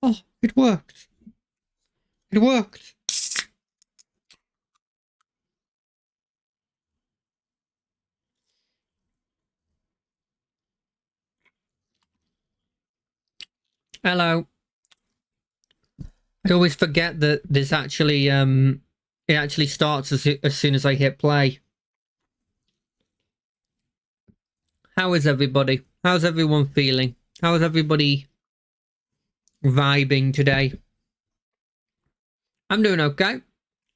Oh, it worked. It worked. Hello. I always forget that this actually it actually starts as soon as I hit play. How is everybody? How's everyone feeling? How is everybody vibing today? I'm doing okay.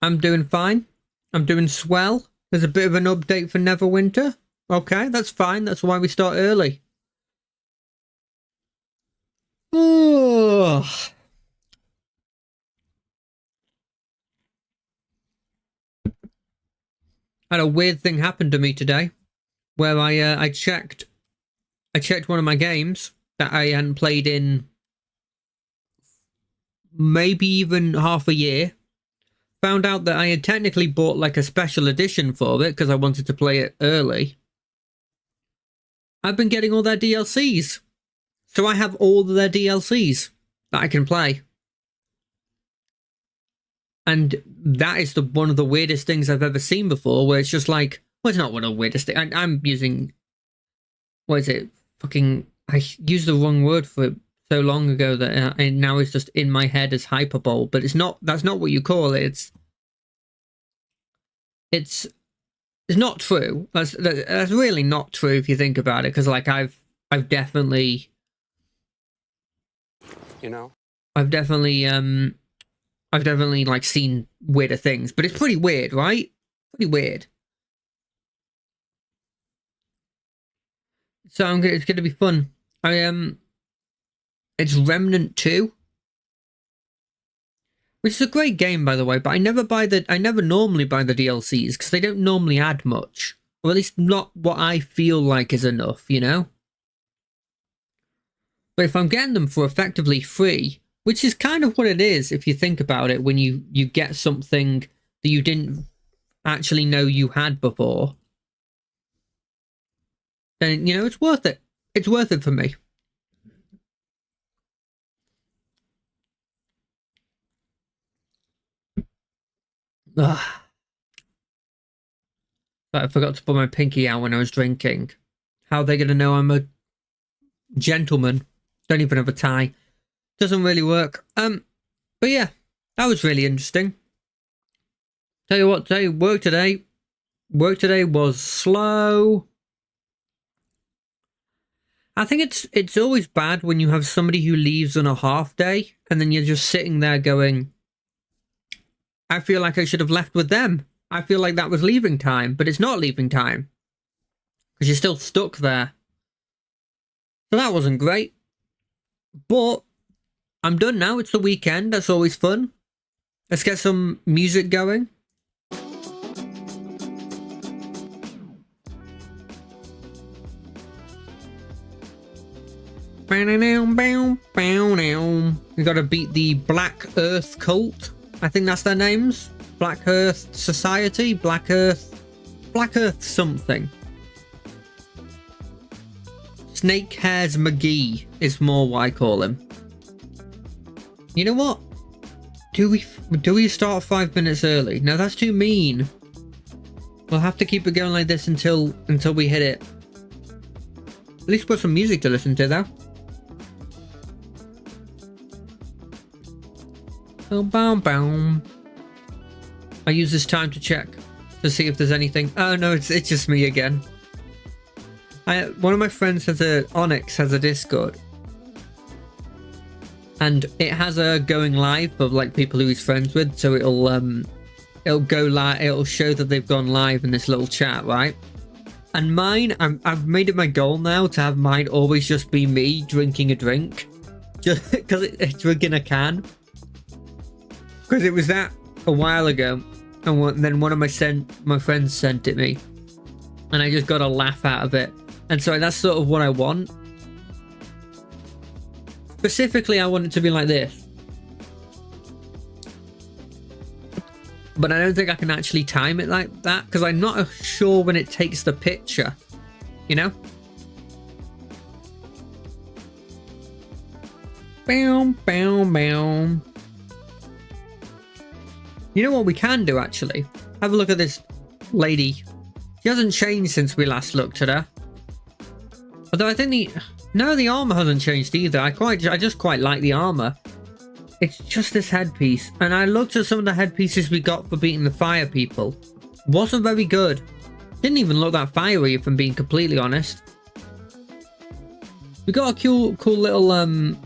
I'm doing fine. I'm doing swell. There's a bit of an update for Neverwinter. Okay, that's fine. That's why we start early. Oh. Had a weird thing happen to me today, where I checked one of my games that I hadn't played in maybe even half a year. Found out that I had technically bought like a special edition for it because I wanted to play it early. I've been getting all their DLCs. So I have all of their DLCs that I can play. And that is one of the weirdest things I've ever seen before, where it's just like, well, it's not one of the weirdest things. I'm using, what is it? I used the wrong word for it so long ago that now it's just in my head as hyperbole, but it's not, that's not what you call it. It's not true. That's really not true if you think about it, because like I've definitely, I've definitely like seen weirder things, but it's pretty weird, right? Pretty weird. So it's gonna be fun. It's Remnant 2, which is a great game, by the way. But I never normally buy the DLCs because they don't normally add much, or at least not what I feel like is enough, you know. But if I'm getting them for effectively free, which is kind of what it is if you think about it, when you get something that you didn't actually know you had before, then, you know, it's worth it. It's worth it for me. Ugh. I forgot to put my pinky out when I was drinking. How are they going to know I'm a gentleman? Don't even have a tie. Doesn't really work. But yeah, that was really interesting. Tell you what, work today was slow. I think it's always bad when you have somebody who leaves on a half day and then you're just sitting there going, I feel like I should have left with them. I feel like that was leaving time, but it's not leaving time because you're still stuck there. So that wasn't great. But I'm done now. It's the weekend. That's always fun. Let's get some music going. We gotta beat the Black Earth cult. I think that's their names. Black Earth Society? Black Earth something. Snake Hairs McGee is more what I call him. You know what? Do we start 5 minutes early? No, that's too mean. We'll have to keep it going like this until we hit it. At least put some music to listen to, though. Boom. I use this time to check to see if there's anything. Oh no, it's just me again. One of my friends Onyx has a Discord, and it has a going live of like people who he's friends with. So it'll go live. It'll show that they've gone live in this little chat, right? And mine, I've made it my goal now to have mine always just be me drinking a drink, just because it's drinking a can. Because it was that a while ago, and then one of my friends sent it me, and I just got a laugh out of it. And so that's sort of what I want. Specifically, I want it to be like this. But I don't think I can actually time it like that, because I'm not sure when it takes the picture, you know? Bow, bow, bow. You know what we can do, actually? Have a look at this lady. She hasn't changed since we last looked at her. Although I think the armor hasn't changed either. I just quite like the armor. It's just this headpiece. And I looked at some of the headpieces we got for beating the fire people. Wasn't very good. Didn't even look that fiery, if I'm being completely honest. We got a cool little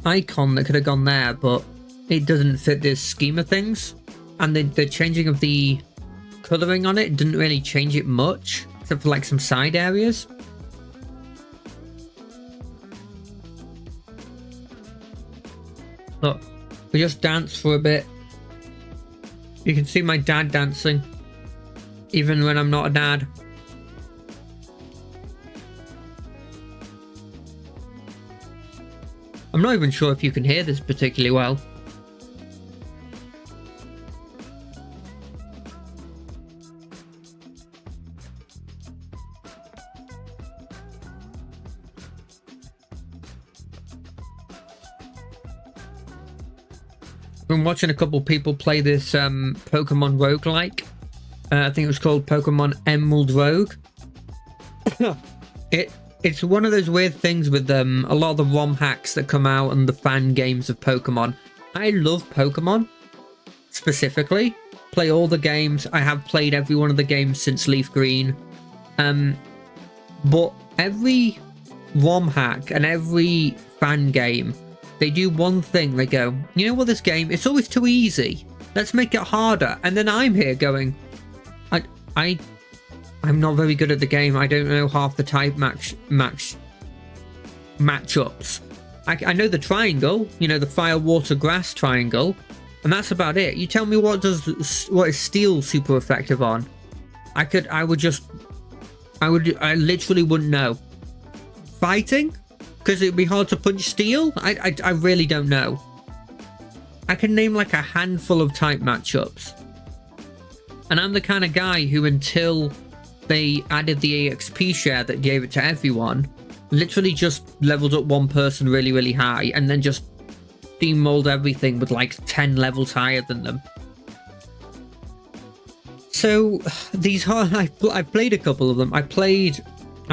icon that could have gone there, but it doesn't fit this scheme of things. And the changing of the colouring on it didn't really change it much, except for like some side areas. Look, we just danced for a bit. You can see my dad dancing, even when I'm not a dad. I'm not even sure if you can hear this particularly well. I've been watching a couple people play this Pokemon roguelike. I think it was called Pokemon Emerald Rogue. It's one of those weird things with a lot of the ROM hacks that come out and the fan games of Pokemon. I love Pokemon, specifically. Play all the games. I have played every one of the games since Leaf Green. But every ROM hack and every fan game, they do one thing. They go, you know what, this game, it's always too easy. Let's make it harder. And then I'm here going, I'm not very good at the game. I don't know half the type matchups. I know the triangle, you know, the fire, water, grass triangle, and that's about it. You tell me what is steel super effective on? I literally wouldn't know. Fighting? Because it'd be hard to punch steel? I really don't know. I can name like a handful of type matchups. And I'm the kind of guy who, until they added the EXP share that gave it to everyone, literally just leveled up one person really, really high and then just steamrolled everything with like 10 levels higher than them. So these I've played a couple of them. I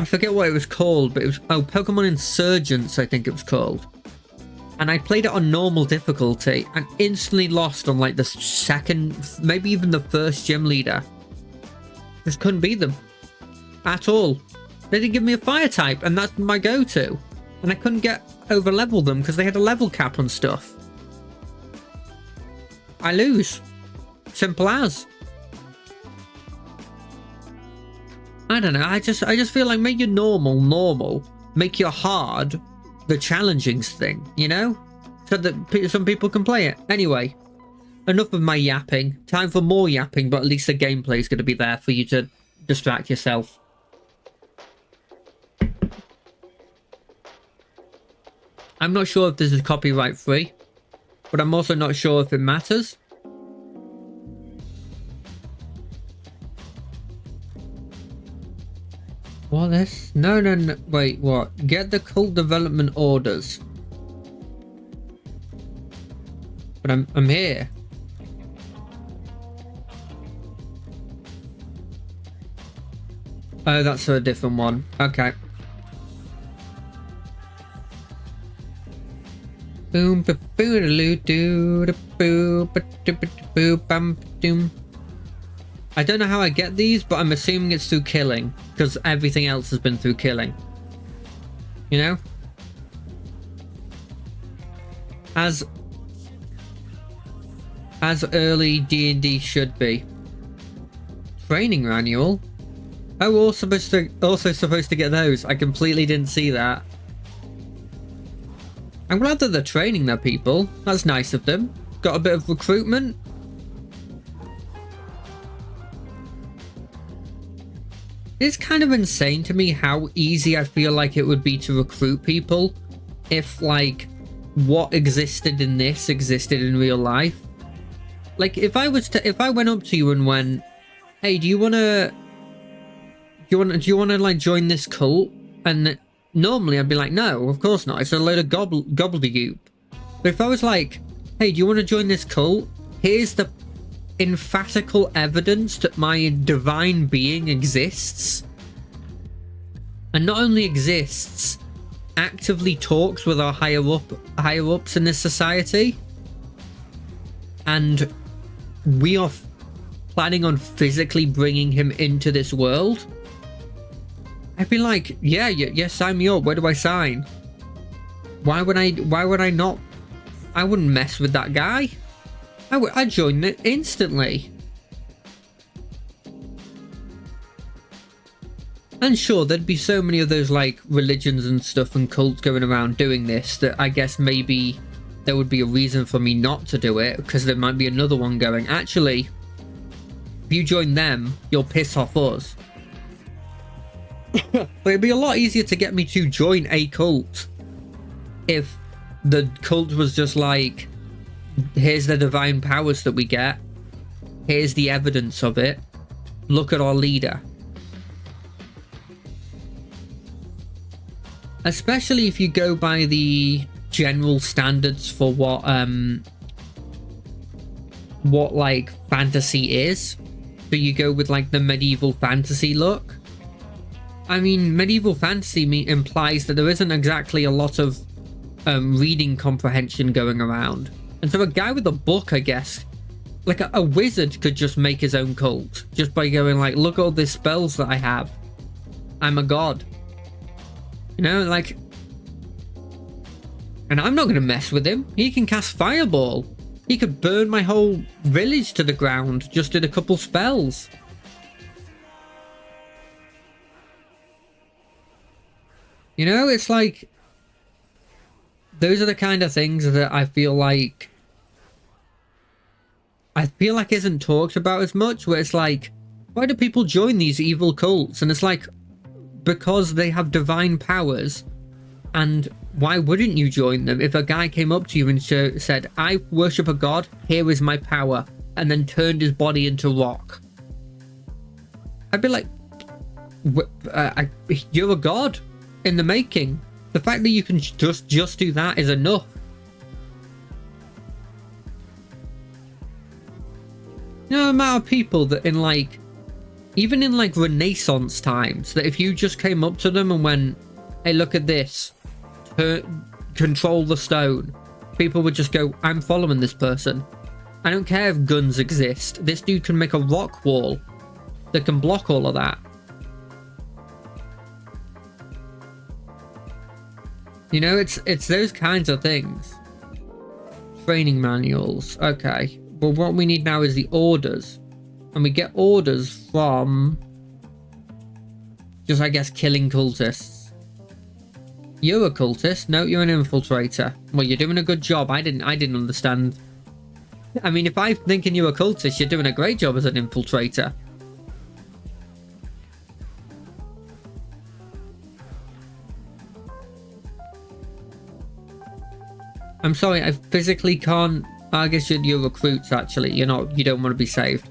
forget what it was called, but it was Pokemon Insurgents, I think it was called. And I played it on normal difficulty and instantly lost on like the second, maybe even the first gym leader. Just couldn't beat them at all. They didn't give me a fire type, and that's my go-to. And I couldn't over level them because they had a level cap on stuff. I lose. Simple as. I don't know. I just feel like make your normal. Make your hard the challenging thing, you know? So that some people can play it. Anyway, enough of my yapping. Time for more yapping, but at least the gameplay is going to be there for you to distract yourself. I'm not sure if this is copyright free, but I'm also not sure if it matters. What this? No. Wait, what? Get the cult development orders. But I'm here. Oh, that's a different one. Okay. Boom, ba boo doo doo da boo ba doo ba boo bum doom. I don't know how I get these, but I'm assuming it's through killing, because everything else has been through killing. You know? As early D&D should be. Training manual? Oh, we're also supposed to get those. I completely didn't see that. I'm glad that they're training their people. That's nice of them. Got a bit of recruitment. It's kind of insane to me how easy I feel like it would be to recruit people if, like, what existed in this existed in real life. Like, if I went up to you and went, "Hey, do you wanna like join this cult?" And normally I'd be like, "No, of course not. It's a load of gobbledygook." But if I was like, hey, do you want to join this cult? Here's the emphatical evidence that my divine being exists. And not only exists, actively talks with our higher ups in this society. And we are planning on physically bringing him into this world. I'd be like, yeah, sign me up. Where do I sign? Why would I not? I wouldn't mess with that guy. I'd join it instantly. And sure, there'd be so many of those like religions and stuff and cults going around doing this that I guess maybe there would be a reason for me not to do it, because there might be another one going, actually, if you join them, you'll piss off us. But it'd be a lot easier to get me to join a cult if the cult was just like, here's the divine powers that we get, here's the evidence of it, look at our leader. Especially if you go by the general standards for what like fantasy is. So you go with like the medieval fantasy look. I mean, medieval fantasy implies that there isn't exactly a lot of reading comprehension going around. And so a guy with a book, I guess, like a wizard could just make his own cult just by going like, look at all these spells that I have. I'm a god. You know, like, and I'm not going to mess with him. He can cast Fireball. He could burn my whole village to the ground just in a couple spells. You know, it's like, those are the kind of things that I feel like isn't talked about as much, where it's like, why do people join these evil cults? And it's like, because they have divine powers. And why wouldn't you join them? If a guy came up to you and said, I worship a god, here is my power, and then turned his body into rock, I'd be like, you're a god in the making. The fact that you can just do that is enough. You know, the amount of people that in like, even in like Renaissance times, that if you just came up to them and went, hey, look at this, control the stone, people would just go, I'm following this person. I don't care if guns exist. This dude can make a rock wall that can block all of that. You know, it's those kinds of things. Training manuals. Okay. Well, what we need now is the orders. And we get orders from just, I guess, killing cultists. You're a cultist? No, you're an infiltrator. Well, you're doing a good job. I didn't understand. I mean, if I'm thinking you're a cultist, you're doing a great job as an infiltrator. I'm sorry, I physically can't. I guess you're recruits, actually. You don't want to be saved.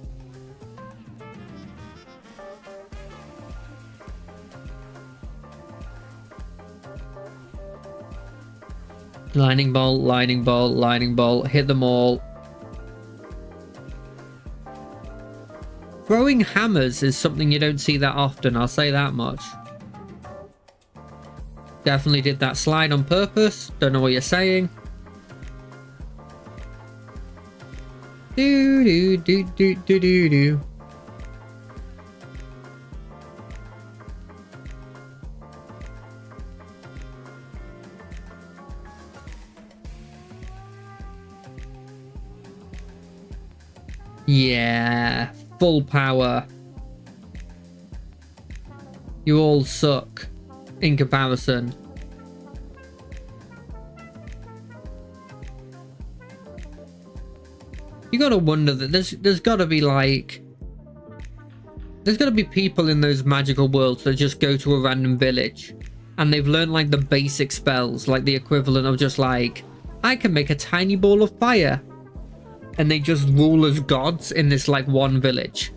Lightning bolt, lightning bolt, lightning bolt. Hit them all. Throwing hammers is something you don't see that often, I'll say that much. Definitely did that slide on purpose. Don't know what you're saying. Do do do do do do do. Yeah, full power. You all suck in comparison. You gotta wonder that there's gotta be like, there's gotta be people in those magical worlds that just go to a random village and they've learned like the basic spells, like the equivalent of just like, I can make a tiny ball of fire. And they just rule as gods in this like one village.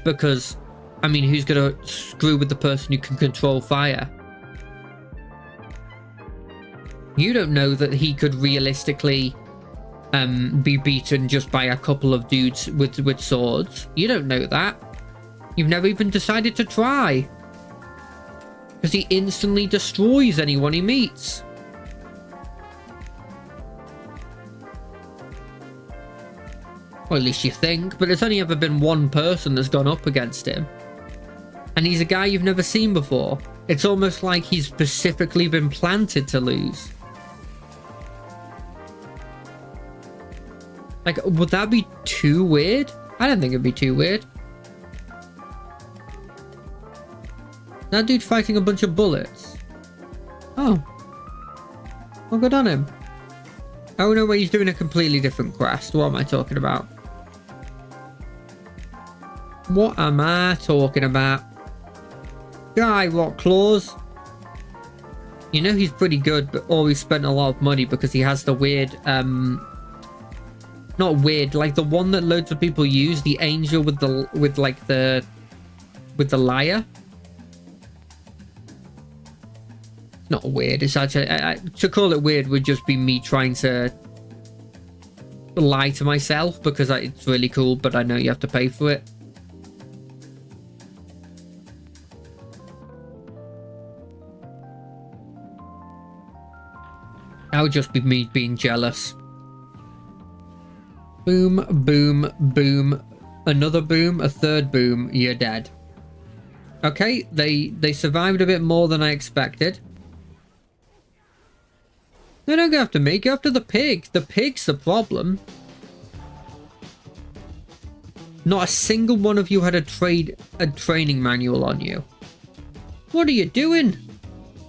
Because, I mean, who's gonna screw with the person who can control fire? You don't know that he could realistically be beaten just by a couple of dudes with swords. You don't know that. You've never even decided to try. Because he instantly destroys anyone he meets. Or at least you think, but there's only ever been one person that's gone up against him. And he's a guy you've never seen before. It's almost like he's specifically been planted to lose. Like, would that be too weird? I don't think it'd be too weird. That dude fighting a bunch of bullets. Oh. Well, good on him. Oh no, wait, he's doing a completely different quest. What am I talking about? What am I talking about? Guy, what claws? You know he's pretty good, but always spent a lot of money because he has the weird, not weird, like the one that loads of people use, the angel with the lyre. It's not weird. It's actually to call it weird would just be me trying to lie to myself because it's really cool, but I know you have to pay for it. That would just be me being jealous. Boom, boom, boom. Another boom, a third boom, you're dead. Okay, they survived a bit more than I expected. No, don't go after me, go after the pig. The pig's the problem. Not a single one of you had a training manual on you. What are you doing?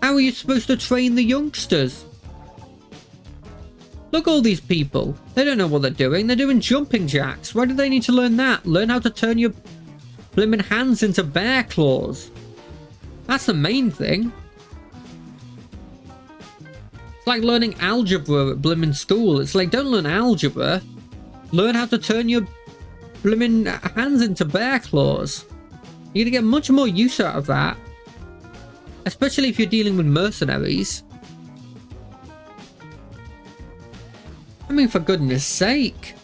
How are you supposed to train the youngsters? Look, all these people. They don't know what they're doing. They're doing jumping jacks. Why do they need to learn that? Learn how to turn your blimmin' hands into bear claws. That's the main thing. It's like learning algebra at blimmin' school. It's like, don't learn algebra. Learn how to turn your blimmin' hands into bear claws. You're gonna get much more use out of that. Especially if you're dealing with mercenaries. I mean, for goodness sake.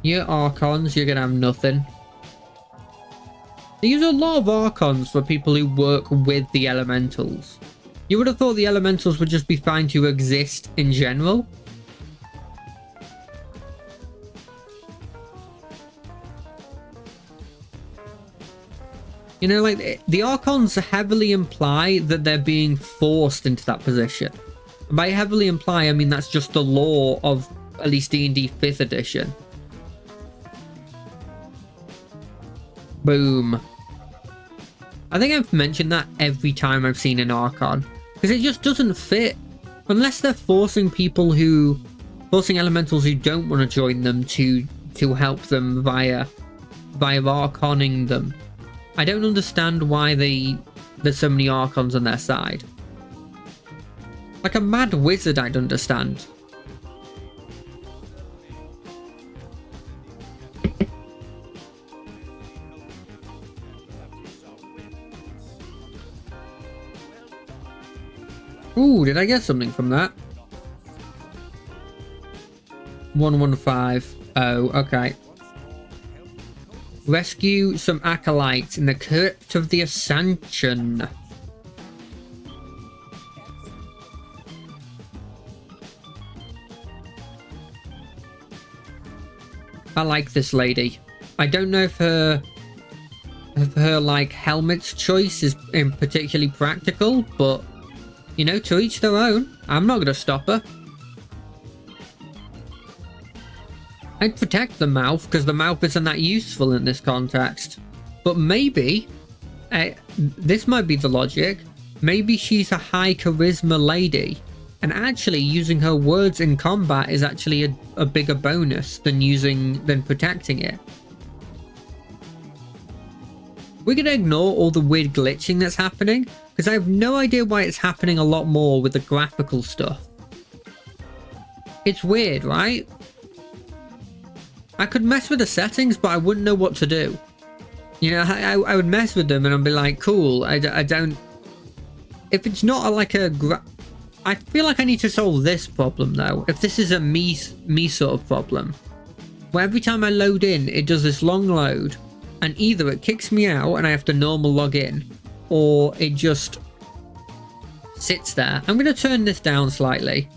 Your Archons, you're gonna have nothing. They use a lot of Archons for people who work with the Elementals. You would have thought the Elementals would just be fine to exist in general. You know, like, the Archons heavily imply that they're being forced into that position. By heavily imply, I mean that's just the law of at least D&D 5th edition. Boom. I think I've mentioned that every time I've seen an Archon. Because it just doesn't fit. Unless they're forcing elementals who don't want to join them to help them via Archoning them. I don't understand why there's so many Archons on their side. Like a mad wizard, I'd understand. Ooh, did I get something from that? 115. Oh, okay. Rescue some acolytes in the Crypt of the Ascension. I like this lady. I don't know if her like helmet's choice is particularly practical, but you know, to each their own. I'm not gonna stop her. I'd protect the mouth because the mouth isn't that useful in this context. But maybe, this might be the logic, maybe she's a high charisma lady and actually using her words in combat is actually a bigger bonus than protecting it. We're going to ignore all the weird glitching that's happening because I have no idea why it's happening a lot more with the graphical stuff. It's weird, right? I could mess with the settings, but I wouldn't know what to do. You know, I would mess with them and I'd be like, cool, I don't... If it's not I feel like I need to solve this problem, though. If this is a me sort of problem, where every time I load in, it does this long load, and either it kicks me out and I have to normal log in, or it just sits there. I'm going to turn this down slightly,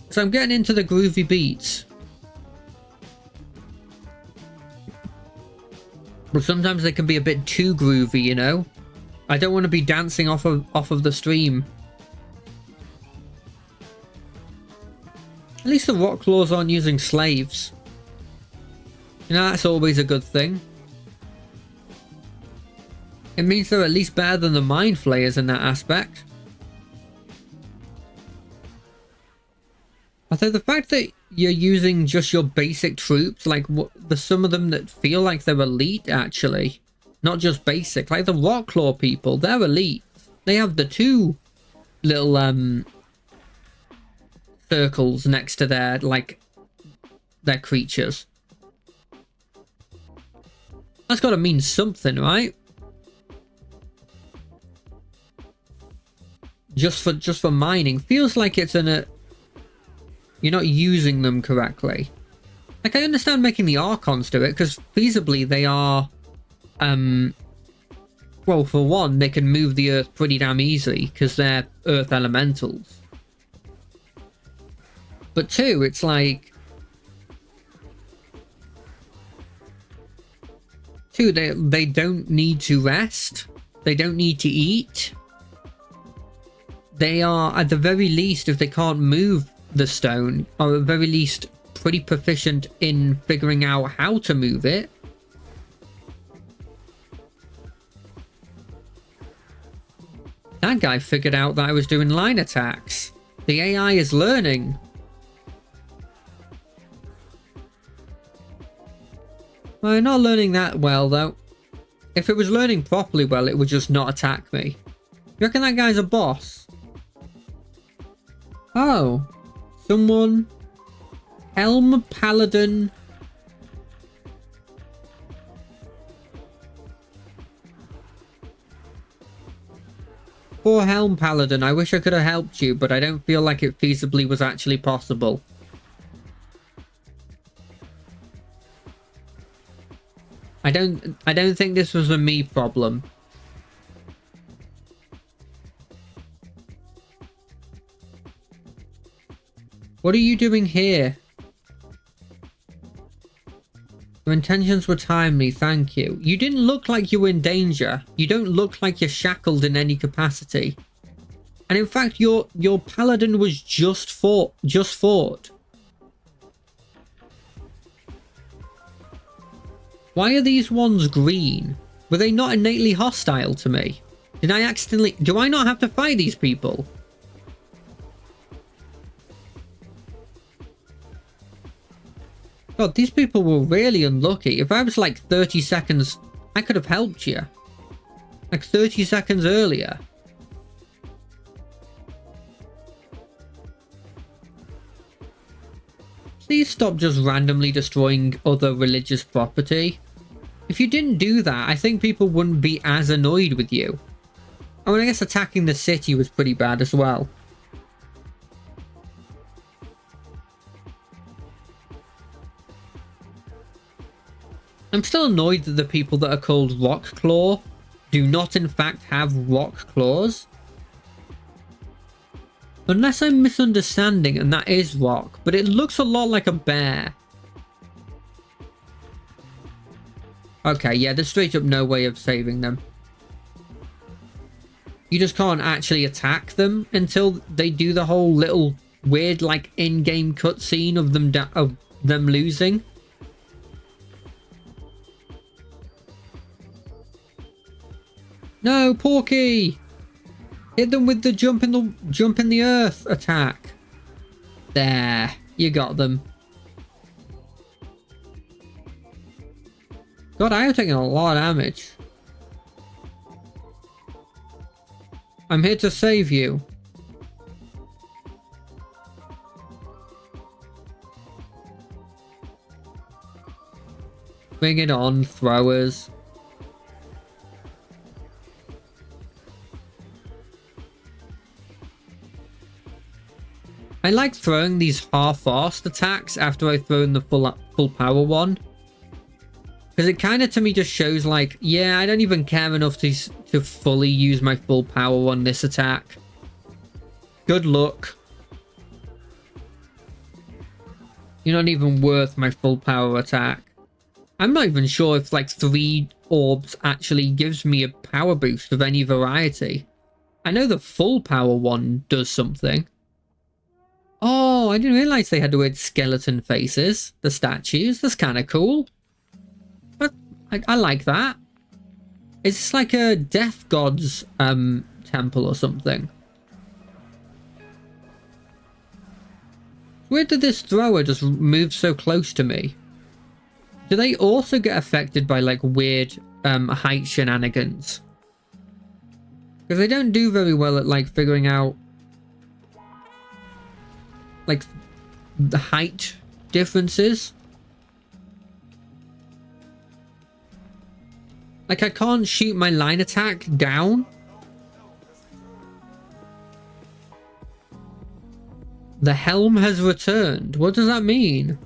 so I'm getting into the groovy beats. But sometimes they can be a bit too groovy, you know? I don't want to be dancing off of the stream. At least the rock claws aren't using slaves. You know, that's always a good thing. It means they're at least better than the mind flayers in that aspect. Although the fact that you're using just your basic troops, like there's some of them that feel like they're elite actually. Not just basic, like the rock claw people, they're elite. They have the two little circles next to their their creatures. That's got to mean something, right? Just for mining, feels like it's you're not using them correctly. Like, I understand making the Archons do it because feasibly they are well, for one, they can move the earth pretty damn easily because they're earth elementals. But two, it's like... Two, they don't need to rest. They don't need to eat. They are, at the very least, if they can't move the stone, are at the very least pretty proficient in figuring out how to move it. That guy figured out that I was doing line attacks. The AI is learning. Well, not learning that well, though. If it was learning properly well, it would just not attack me. You reckon that guy's a boss? Oh. Someone... Helm Paladin... Poor Helm Paladin, I wish I could have helped you, but I don't feel like it feasibly was actually possible. I don't think this was a me problem. What are you doing here? Your intentions were timely, thank you. You didn't look like you were in danger. You don't look like you're shackled in any capacity. And in fact, your paladin was just fought. Why are these ones green? Were they not innately hostile to me? Did I accidentally... Do I not have to fight these people? God, these people were really unlucky. If I was like 30 seconds... I could have helped you. Like 30 seconds earlier. Please stop just randomly destroying other religious property. If you didn't do that, I think people wouldn't be as annoyed with you. I mean, I guess attacking the city was pretty bad as well. I'm still annoyed that the people that are called Rock Claw do not in fact have rock claws. Unless I'm misunderstanding and that is rock, but it looks a lot like a bear. Okay, yeah, there's straight up no way of saving them. You just can't actually attack them until they do the whole little weird like in-game cutscene of them losing. No, Porky! Hit them with the jump in the earth attack. There, you got them. God, I have taken a lot of damage. I'm here to save you. Bring it on, throwers. I like throwing these half-assed attacks after I've thrown the full power one. Because it kind of to me just shows like, yeah, I don't even care enough to fully use my full power on this attack. Good luck. You're not even worth my full power attack. I'm not even sure if like 3 orbs actually gives me a power boost of any variety. I know the full power one does something. Oh, I didn't realize they had the weird skeleton faces. The statues. That's kind of cool. But I like that. It's like a death god's temple or something. Where did this thrower just move so close to me? Do they also get affected by like weird height shenanigans? Because they don't do very well at like figuring out like the height differences. Like I can't shoot my line attack down. The helm has returned. What does that mean?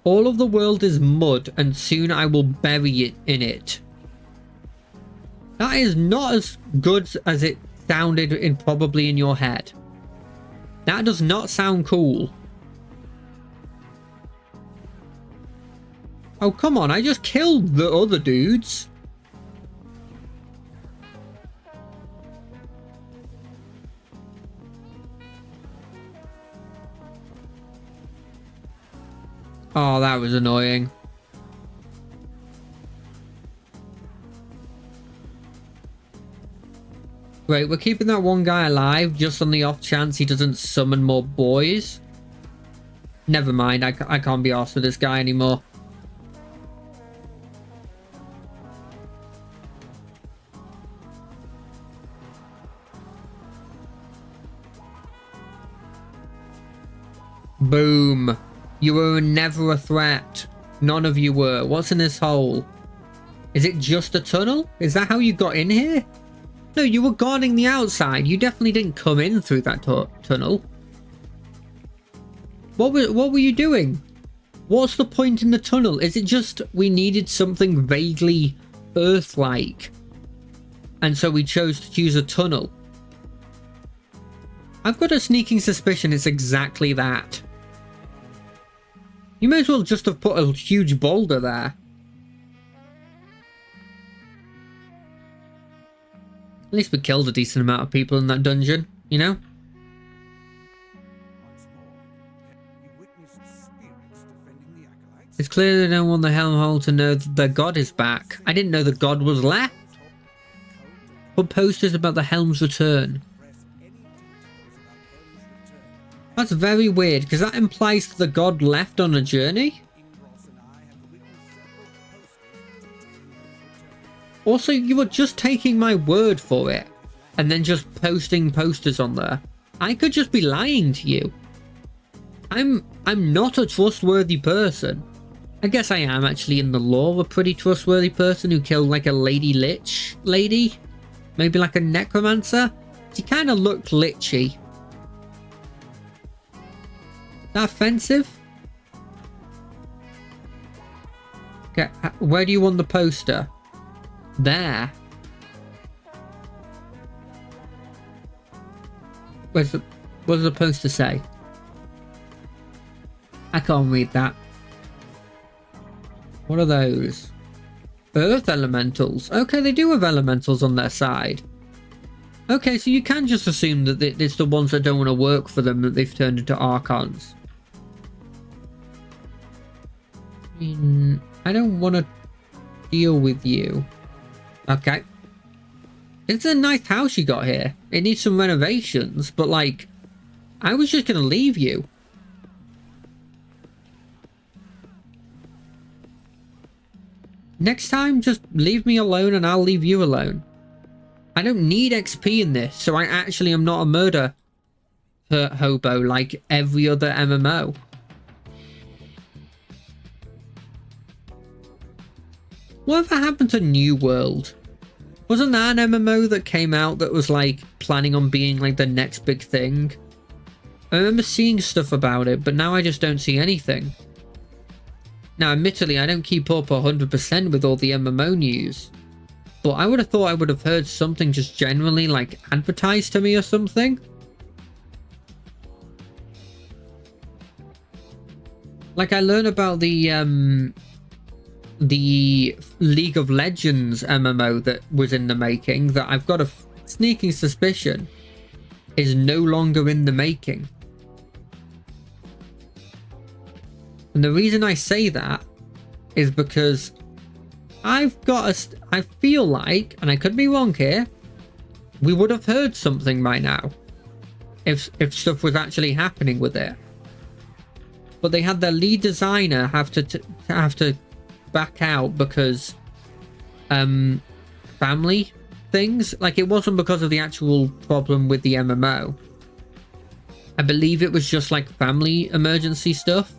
All of the world is mud, and soon I will bury it in it. That is not as good as it sounded probably in your head. That does not sound cool. Oh, come on. I just killed the other dudes. Oh, that was annoying. Right, we're keeping that one guy alive just on the off chance he doesn't summon more boys. Never mind, I can't be arsed with this guy anymore. Boom. You were never a threat. None of you were. What's in this hole? Is it just a tunnel? Is that how you got in here? No, you were guarding the outside. You definitely didn't come in through that tunnel. What were you doing? What's the point in the tunnel? Is it just we needed something vaguely Earth-like? And so we chose to choose a tunnel? I've got a sneaking suspicion it's exactly that. You may as well just have put a huge boulder there. At least we killed a decent amount of people in that dungeon, you know? It's clear they don't want the Helmhold to know that their god is back. I didn't know the god was left. Put posters about the Helm's return. That's very weird, because that implies that the god left on a journey. Also, you were just taking my word for it, and then just posting posters on there. I could just be lying to you. I'm not a trustworthy person. I guess I am actually in the lore a pretty trustworthy person who killed like a lady lich lady. Maybe like a necromancer. She kind of looked lichy. That offensive? Okay, where do you want the poster? There. What does the poster say? I can't read that. What are those? Earth elementals. Okay, they do have elementals on their side. Okay, so you can just assume that it's the ones that don't want to work for them that they've turned into Archons. I don't want to deal with you. Okay. It's a nice house you got here. It needs some renovations, but like, I was just going to leave you. Next time, just leave me alone and I'll leave you alone. I don't need XP in this, so I actually am not a murder hobo like every other MMO. Whatever happened to New World? Wasn't that an MMO that came out that was like planning on being like the next big thing? I remember seeing stuff about it, but now I just don't see anything. Now, admittedly, I don't keep up 100% with all the MMO news, but I would have thought I would have heard something just generally like advertised to me or something. Like I learned about the League of Legends MMO that was in the making that I've got a sneaking suspicion is no longer in the making. And the reason I say that is because I feel like, and I could be wrong here, we would have heard something by now if stuff was actually happening with it. But they had their lead designer have to back out because family things. Like, it wasn't because of the actual problem with the MMO. I believe it was just like family emergency stuff.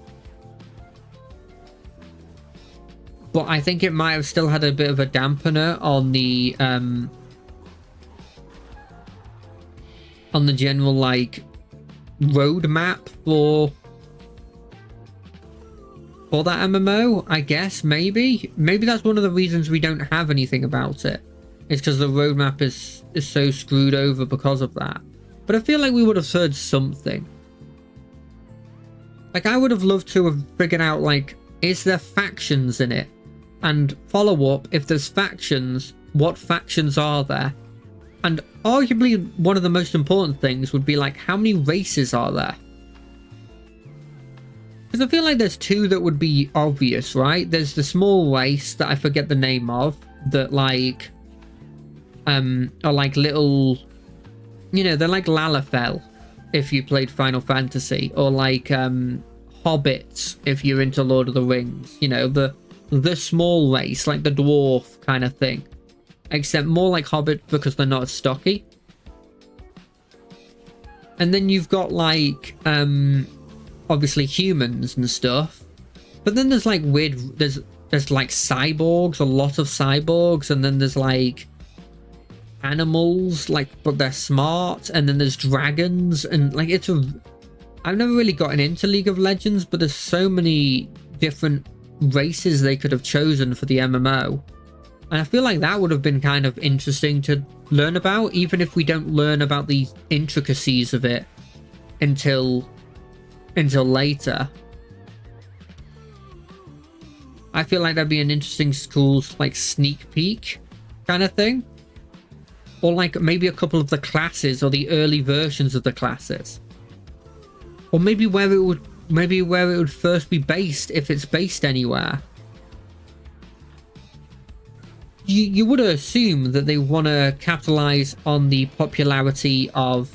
But I think it might have still had a bit of a dampener on the general like roadmap for that MMO, I guess. Maybe that's one of the reasons we don't have anything about it. It's because the roadmap is so screwed over because of that. But I feel like we would have heard something. Like, I would have loved to have figured out, like, is there factions in it? And follow up, if there's factions, what factions are there? And arguably one of the most important things would be, like, how many races are there? Because I feel like there's two that would be obvious, right? There's the small race that I forget the name of, that like are like little, you know, they're like Lalafell if you played Final Fantasy, or like hobbits if you're into Lord of the Rings, you know, the small race, like the dwarf kind of thing, except more like hobbit because they're not as stocky. And then you've got like obviously humans and stuff, but then there's like weird, there's like cyborgs, a lot of cyborgs, and then there's like animals, like, but they're smart, and then there's dragons, and like I've never really gotten into League of Legends, but there's so many different races they could have chosen for the MMO, and I feel like that would have been kind of interesting to learn about, even if we don't learn about the intricacies of it until later. I feel like that'd be an interesting school like sneak peek kind of thing, or like maybe a couple of the classes or the early versions of the classes, or maybe where it would first be based, if it's based anywhere. You would assume that they want to capitalize on the popularity of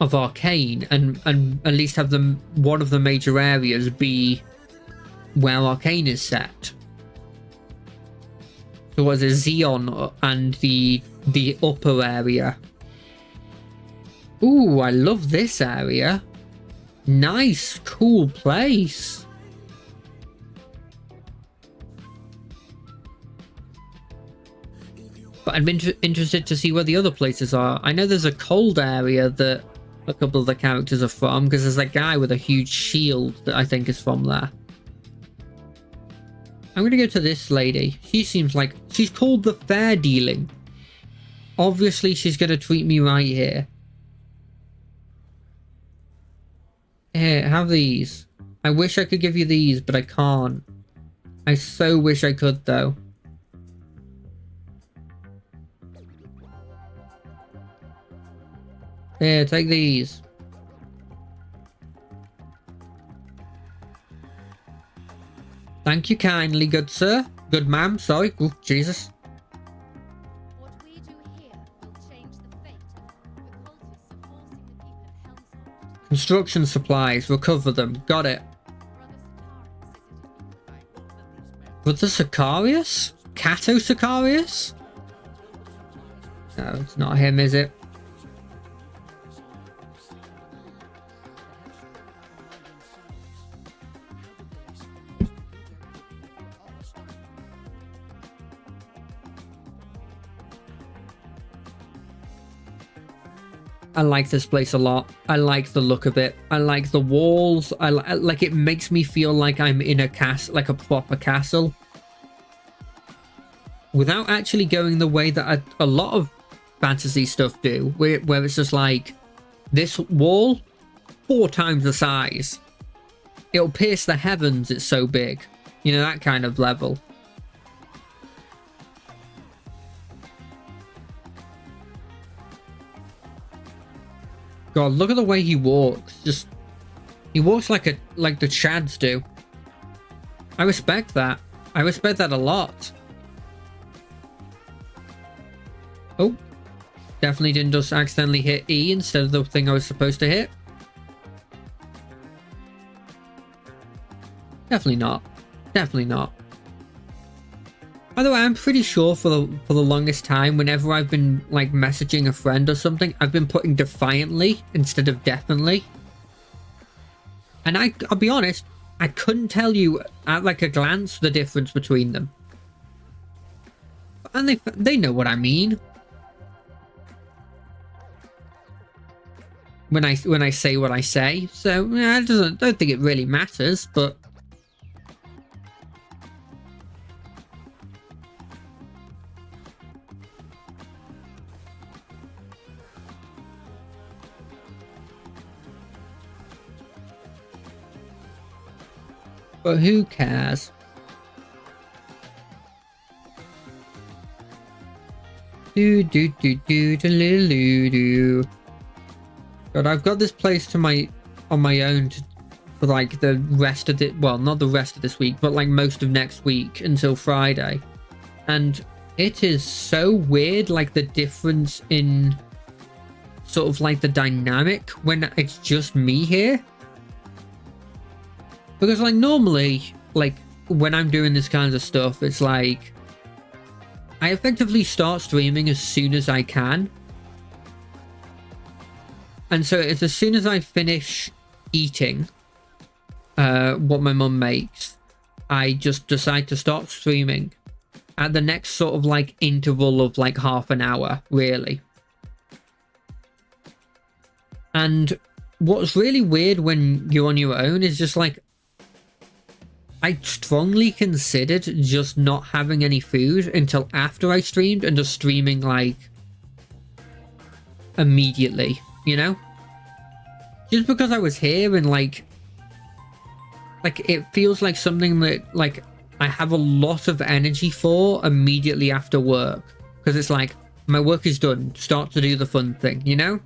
Arcane and at least have them, one of the major areas be where Arcane is set. So was it Xeon and the upper area? Ooh, I love this area. Nice, cool place. But I'd be interested to see where the other places are. I know there's a cold area that a couple of the characters are from, because there's a guy with a huge shield that I think is from there. I'm going to go to this lady. She seems like she's called the Fair Dealing. Obviously, she's going to treat me right here. Here, have these. I wish I could give you these, but I can't. I so wish I could, though. Here, take these. Thank you kindly, good sir. Good ma'am, sorry. Oh, Jesus. What we do here will change the fate of the cultists of forcing the people of Helmshold. Construction supplies, recover them. Got it. Brother Sicarius says it has been Brother Sicarius? Cato Sicarius? No, it's not him, is it? I like this place a lot. I like the look of it. I like the walls. Like it makes me feel like I'm in a castle, like a proper castle, without actually going the way that a lot of fantasy stuff do, where it's just like this wall 4 times the size. It'll pierce the heavens. It's so big, you know, that kind of level. God, look at the way he walks. Just he walks like the Chads do. I respect that. I respect that a lot. Oh, definitely didn't just accidentally hit E instead of the thing I was supposed to hit. Definitely not. Definitely not. By the way, I'm pretty sure for the longest time, whenever I've been like messaging a friend or something, I've been putting defiantly instead of definitely. And I'll be honest, I couldn't tell you at like a glance the difference between them. And they know what I mean. When I say what I say, so yeah, I don't think it really matters, but. But who cares? Do do do do do do do. God, I've got this place on my own for like the rest of the, well, not the rest of this week, but like most of next week until Friday, and it is so weird, like the difference in sort of like the dynamic when it's just me here. Because like normally, like when I'm doing this kind of stuff, it's like I effectively start streaming as soon as I can. And so it's as soon as I finish eating what my mum makes, I just decide to start streaming at the next sort of like interval of like half an hour, really. And what's really weird when you're on your own is just like, I strongly considered just not having any food until after I streamed and just streaming like immediately, you know? Just because I was here and like it feels like something that like I have a lot of energy for immediately after work. Because it's like, my work is done, start to do the fun thing, you know?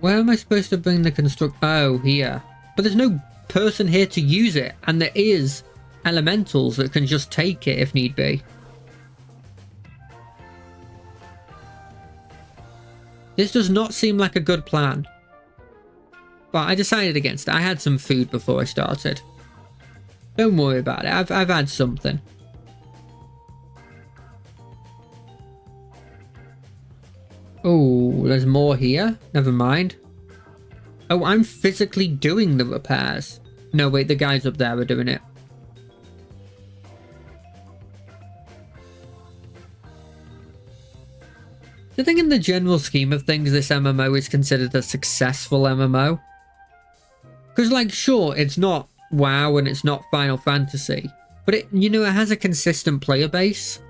Where am I supposed to bring the construct? Oh, here. But there's no person here to use it. And there is elementals that can just take it if need be. This does not seem like a good plan. But I decided against it. I had some food before I started. Don't worry about it. I've had something. Oh, there's more here. Never mind. Oh, I'm physically doing the repairs. No, wait, the guys up there are doing it. I think in the general scheme of things, this MMO is considered a successful MMO. Because, like, sure, it's not WoW and it's not Final Fantasy. But, it, you know, it has a consistent player base.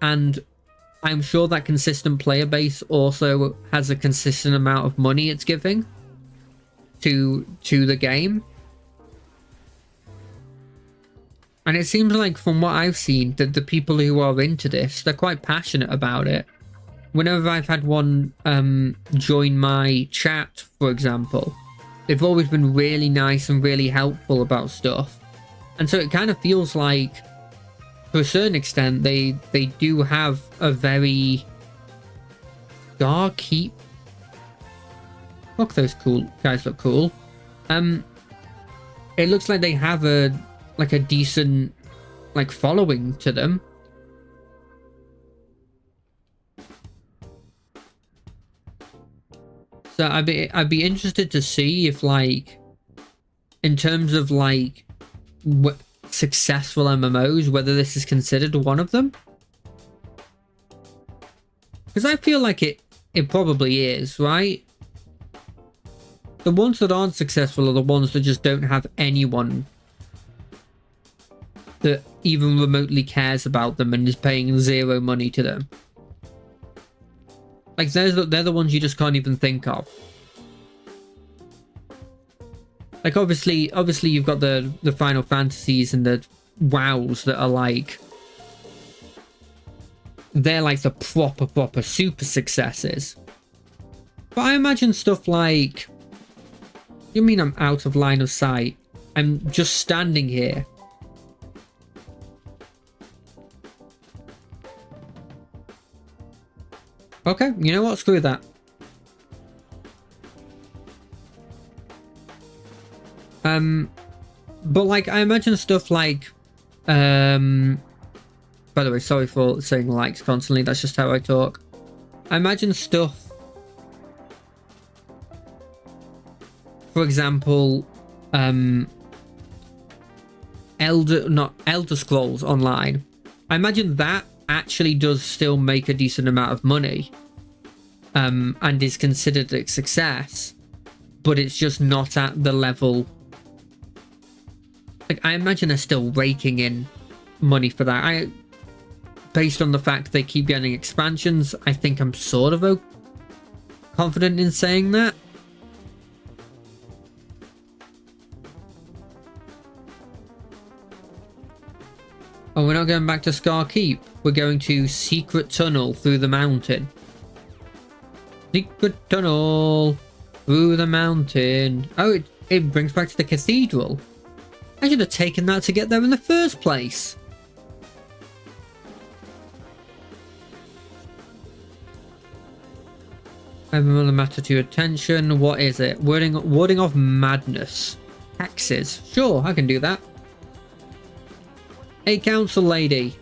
And I'm sure that consistent player base also has a consistent amount of money it's giving to the game. And it seems like from what I've seen that the people who are into this, they're quite passionate about it. Whenever I've had one join my chat, for example, they've always been really nice and really helpful about stuff. And so it kind of feels like, to a certain extent, they do have a very Starkeep. Look, those cool guys look cool. It looks like they have a decent like following to them. So I'd be interested to see if, like, in terms of like what successful MMOs, whether this is considered one of them. Because I feel like it probably is, right? The ones that aren't successful are the ones that just don't have anyone that even remotely cares about them and is paying zero money to them. Like, they're the ones you just can't even think of. Like, obviously you've got the Final Fantasies and the WoWs that are like... They're like the proper super successes. But I imagine stuff like... You mean I'm out of line of sight? I'm just standing here. Okay, you know what? Screw that. But like, I imagine stuff like, by the way, sorry for saying likes constantly. That's just how I talk. I imagine stuff, for example, Elder Scrolls Online. I imagine that actually does still make a decent amount of money, and is considered a success, but it's just not at the level. Like, I imagine they're still raking in money for that. Based on the fact they keep getting expansions, I think I'm sort of confident in saying that. Oh, we're not going back to Scar Keep. We're going to Secret Tunnel through the mountain. Secret Tunnel through the mountain. Oh, it brings back to the cathedral. I should have taken that to get there in the first place. I have another matter to your attention. What is it? Warding off madness. Taxes. Sure, I can do that. Hey, council lady.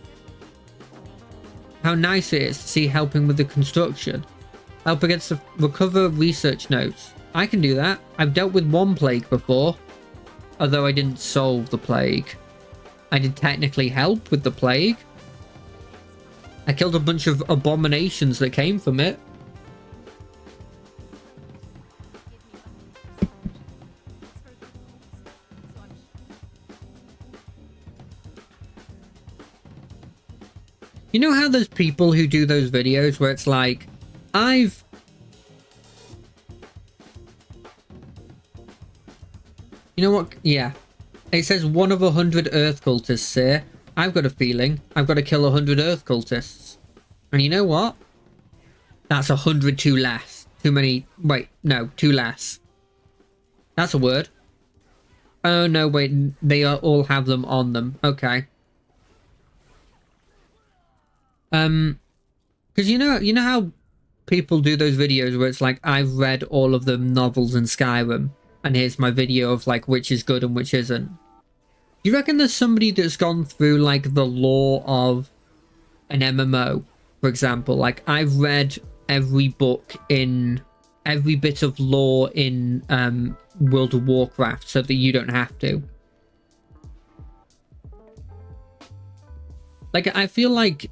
How nice it is to see helping with the construction. Help against the recover research notes. I can do that. I've dealt with one plague before. Although I didn't solve the plague. I did technically help with the plague. I killed a bunch of abominations that came from it. You know how there's people who do those videos where it's like, You know what? Yeah. It says 1 of 100 Earth cultists here. I've got a feeling I've got to kill 100 Earth cultists. And you know what? That's 100 too less. Too many... Wait, no, too less. That's a word. Oh, no, wait. They all have them on them. Okay. Because you know how people do those videos where it's like, I've read all of the novels in Skyrim, and here's my video of like which is good and which isn't. You reckon there's somebody that's gone through like the lore of an MMO, for example? Like, I've read every book in every bit of lore in World of Warcraft so that you don't have to. Like, I feel like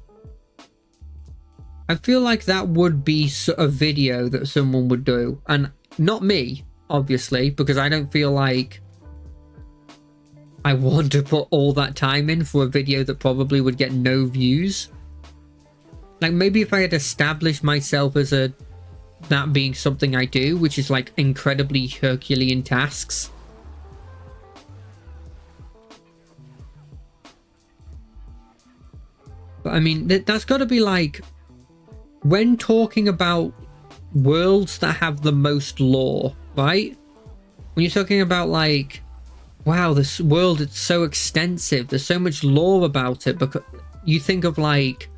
that would be a video that someone would do, and not me, obviously, because I don't feel like I want to put all that time in for a video that probably would get no views. Like, maybe if I had established myself as that being something I do, which is like incredibly Herculean tasks. But I mean, that's got to be like, when talking about worlds that have the most lore, right? When you're talking about like, wow, this world, it's so extensive, there's so much lore about it, because you think of like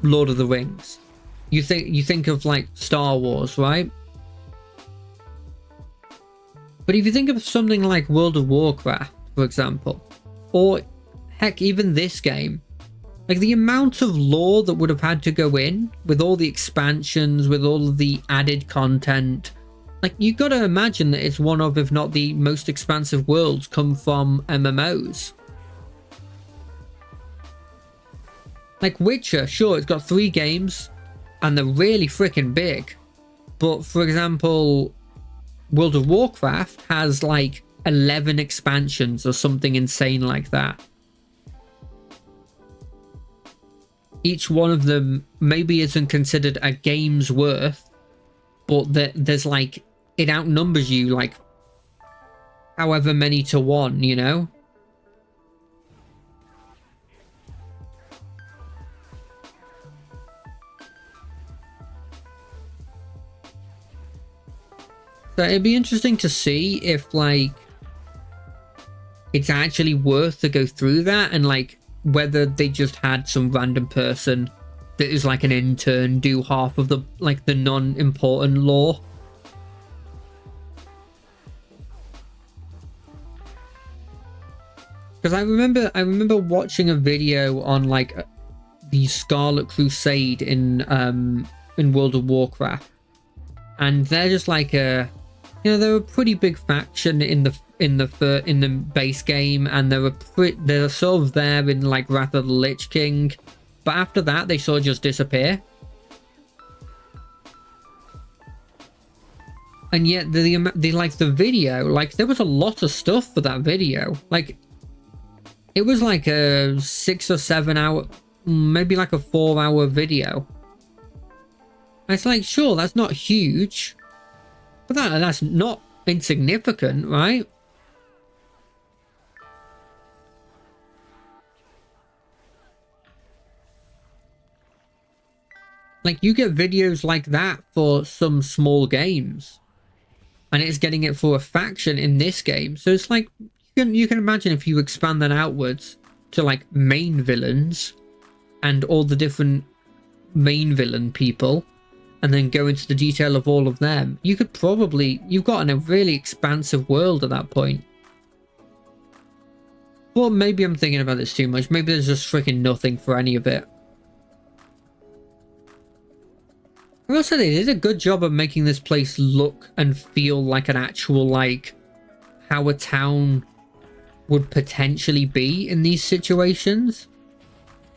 Lord of the Rings, you think of like Star Wars, right? But if you think of something like World of Warcraft, for example, or heck, even this game, like the amount of lore that would have had to go in with all the expansions, with all of the added content, like, you got to imagine that it's one of, if not the most expansive worlds come from MMOs. Like Witcher, sure, it's got 3 games. and they're really freaking big. But for example, World of Warcraft has like 11 expansions or something insane like that. Each one of them maybe isn't considered a game's worth, but there's like, it outnumbers you like however many to one, you know? So it'd be interesting to see if like it's actually worth to go through that, and like whether they just had some random person that is like an intern do half of the like the non-important lore. Because I remember watching a video on like the Scarlet Crusade in World of Warcraft, and they're just like a, you know, they're a pretty big faction in the base game, and they're sort of there in like Wrath of the Lich King, but after that they sort of just disappear. And yet the video, like there was a lot of stuff for that video. Like it was like a 6 or 7 hour, maybe like a 4-hour video. And it's like, sure, that's not huge, but that's not insignificant, right? Like you get videos like that for some small games, and it's getting it for a faction in this game. So it's like, you can imagine if you expand that outwards to like main villains and all the different main villain people, and then go into the detail of all of them, you've gotten a really expansive world at that point. Well, maybe I'm thinking about this too much. Maybe there's just freaking nothing for any of it. I will say they did a good job of making this place look and feel like an actual, like, how a town would potentially be in these situations.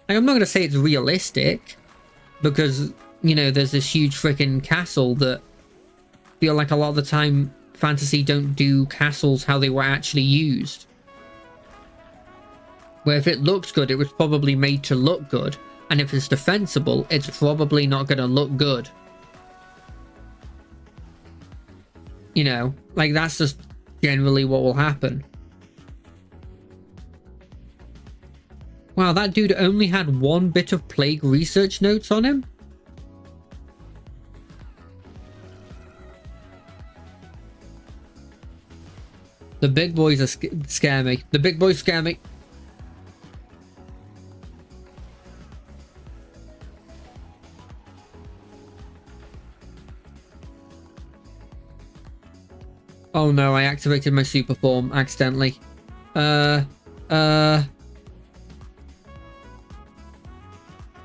Like, I'm not going to say it's realistic, because, you know, there's this huge freaking castle that I feel like a lot of the time fantasy don't do castles how they were actually used. Where if it looks good, it was probably made to look good. And if it's defensible, it's probably not going to look good. You know, like that's just generally what will happen. Wow, that dude only had 1 bit of plague research notes on him? The big boys scare me. The big boys scare me. Oh no, I activated my super form accidentally.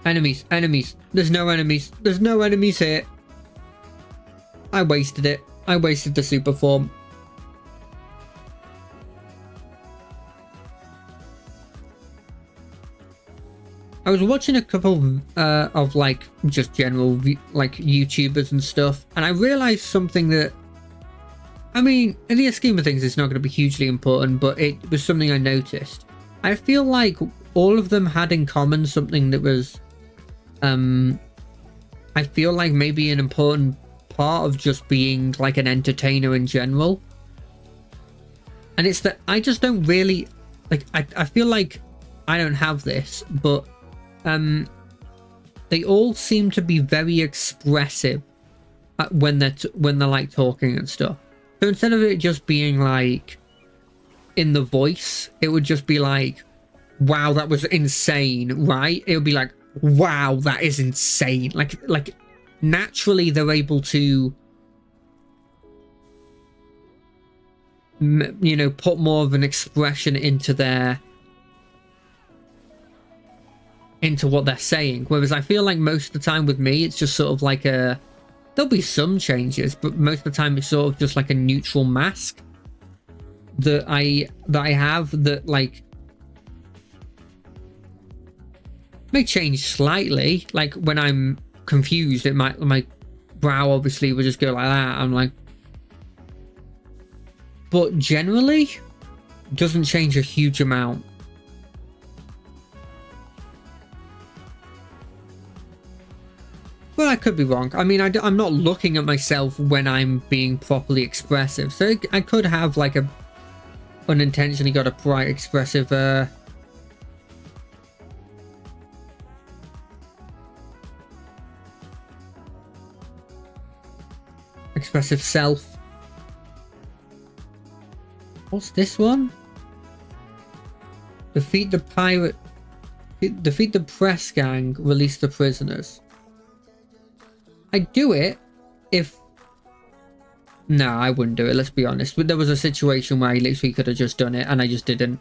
Enemies, enemies. There's no enemies. There's no enemies here. I wasted it. I wasted the super form. I was watching a couple of like just general like YouTubers and stuff, and I realized something that, I mean, in the scheme of things, it's not going to be hugely important, but it was something I noticed. I feel like all of them had in common something that was, I feel like maybe an important part of just being like an entertainer in general. And it's that I just don't really, like, I feel like I don't have this, but they all seem to be very expressive when they're like talking and stuff. So instead of it just being like in the voice, it would just be like, wow, that was insane, right? It would be like, wow, that is insane. Like naturally they're able to, you know, put more of an expression into what they're saying. Whereas I feel like most of the time with me, it's just sort of like there'll be some changes, but most of the time it's sort of just like a neutral mask that I have that like may change slightly, like when I'm confused, my brow obviously would just go like that. I'm like, but generally doesn't change a huge amount. Well, I could be wrong. I mean, I'm not looking at myself when I'm being properly expressive, so I could have like a unintentionally got a bright expressive expressive self. What's this one? Defeat the pirate, defeat the press gang, release the prisoners. I'd do it if... No, I wouldn't do it, let's be honest. But there was a situation where I literally could have just done it and I just didn't.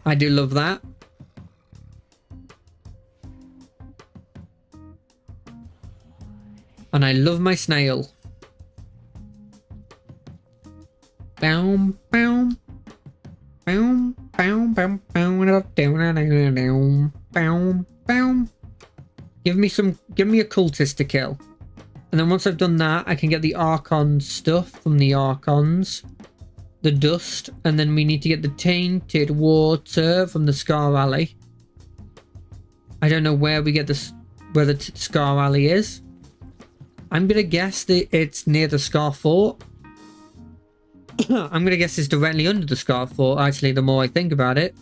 I do love that. And I love my snail. Bow, bow, bow, bow, bow, bow, bow, bow. Give me a cultist to kill. And then once I've done that, I can get the Archon stuff from the Archons. The dust. And then we need to get the tainted water from the Scar Alley. I don't know where we get this, where the Scar Alley is. I'm going to guess that it's near the Scar Fort. I'm going to guess it's directly under the Scar Fort, actually, the more I think about it.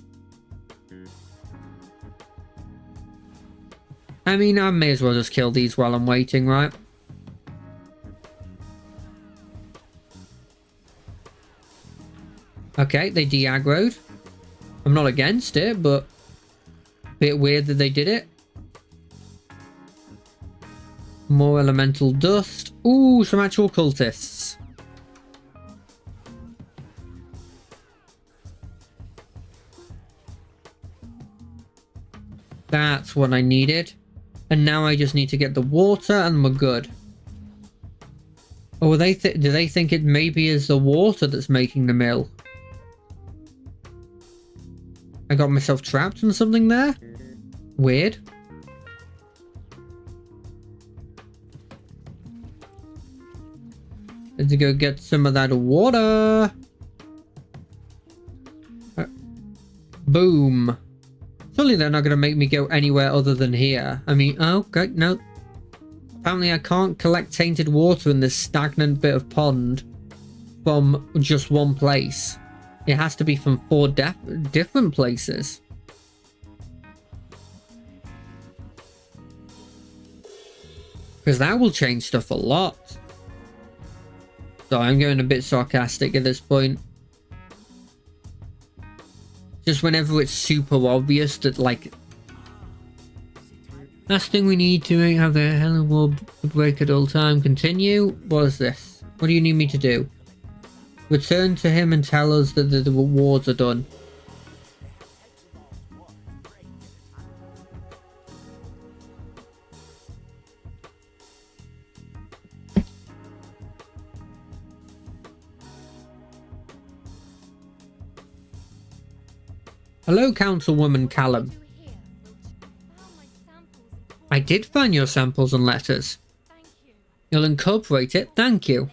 I mean, I may as well just kill these while I'm waiting, right? Okay, they de-aggroed. I'm not against it, but a bit weird that they did it. More elemental dust. Ooh, some actual cultists. That's what I needed. And now I just need to get the water and we're good. Or do they think it maybe is the water that's making the mill? I got myself trapped in something there? Weird. Need to go get some of that water. Boom. Surely they're not going to make me go anywhere other than here. I mean, oh, okay, no. Apparently I can't collect tainted water in this stagnant bit of pond from just one place. It has to be from 4 different places. Because that will change stuff a lot. So I'm going a bit sarcastic at this point. Just whenever it's super obvious that, like... Last thing we need to have the Helen War break at all time. Continue. What is this? What do you need me to do? Return to him and tell us that the rewards are done. Hello, Councilwoman Callum. I did find your samples and letters. You'll incorporate it, thank you.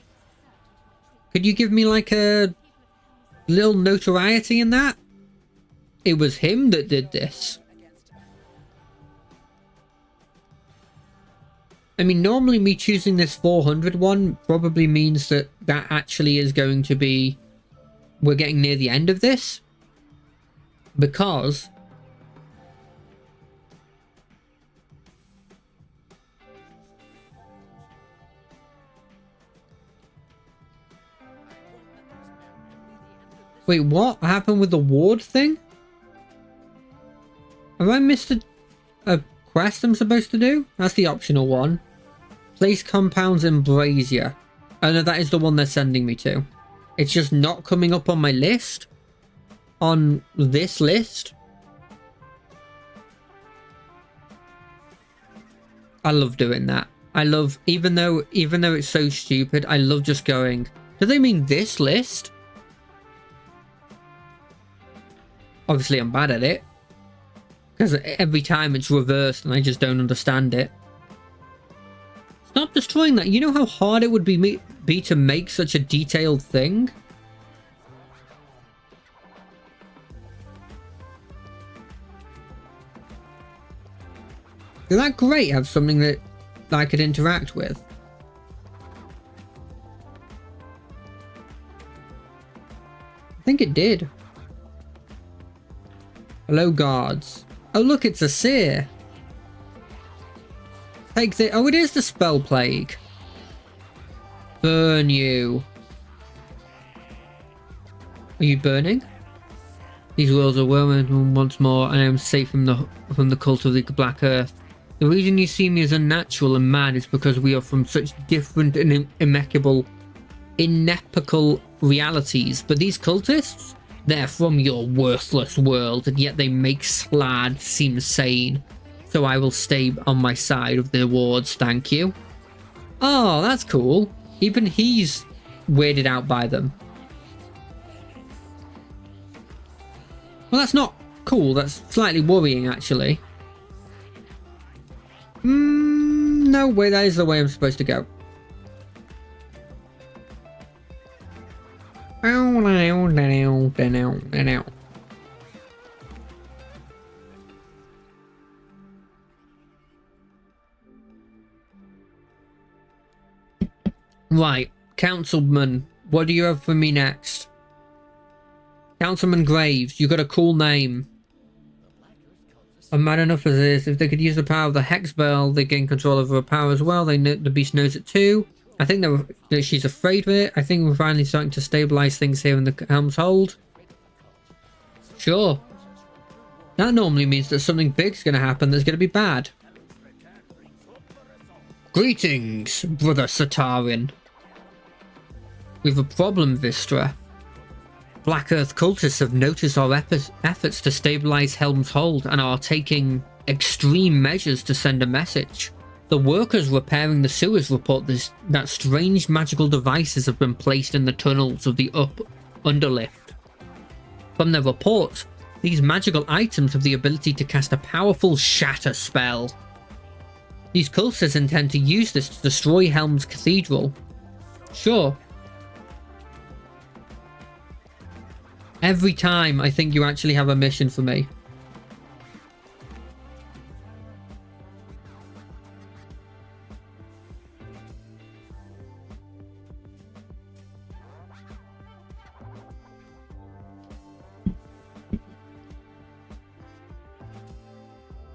Could you give me like a little notoriety in that? It was him that did this. I mean, normally me choosing this 400 one probably means that actually is going to be... We're getting near the end of this. Because... Wait, what happened with the ward thing? Have I missed a quest I'm supposed to do? That's the optional one. Place compounds in Brazier. Oh no, that is the one they're sending me to. It's just not coming up on my list. On this list. I love doing that. I love, even though it's so stupid, I love just going, do they mean this list? Obviously, I'm bad at it. Because every time it's reversed and I just don't understand it. Stop destroying that. You know how hard it would be to make such a detailed thing? Isn't that great? Have something that I could interact with. I think it did. Hello, guards. Oh, look, it's a seer. Take the... Oh, it is the spell plague. Burn you. Are you burning? These worlds are worming once more, and I am safe from the cult of the Black Earth. The reason you see me as unnatural and mad is because we are from such different and inepical realities. But these cultists, they're from your worthless world, and yet they make Slad seem sane. So I will stay on my side of the wards, thank you. Oh, that's cool. Even he's weirded out by them. Well, that's not cool. That's slightly worrying, actually. No way, that is the way I'm supposed to go. Right, Councilman, what do you have for me next? Councilman Graves, you got a cool name. I'm mad enough as this. If they could use the power of the Hex Bell, they gain control over her power as well. They know the beast knows it too. I think that she's afraid of it. I think we're finally starting to stabilize things here in the Helm's Hold. Sure. That normally means that something big's going to happen that's going to be bad. Greetings, Brother Satarian. We have a problem, Vistra. Black Earth cultists have noticed our efforts to stabilize Helm's Hold and are taking extreme measures to send a message. The workers repairing the sewers report that strange magical devices have been placed in the tunnels of the underlift. From their reports, these magical items have the ability to cast a powerful shatter spell. These cultists intend to use this to destroy Helm's Cathedral. Sure. Every time I think you actually have a mission for me.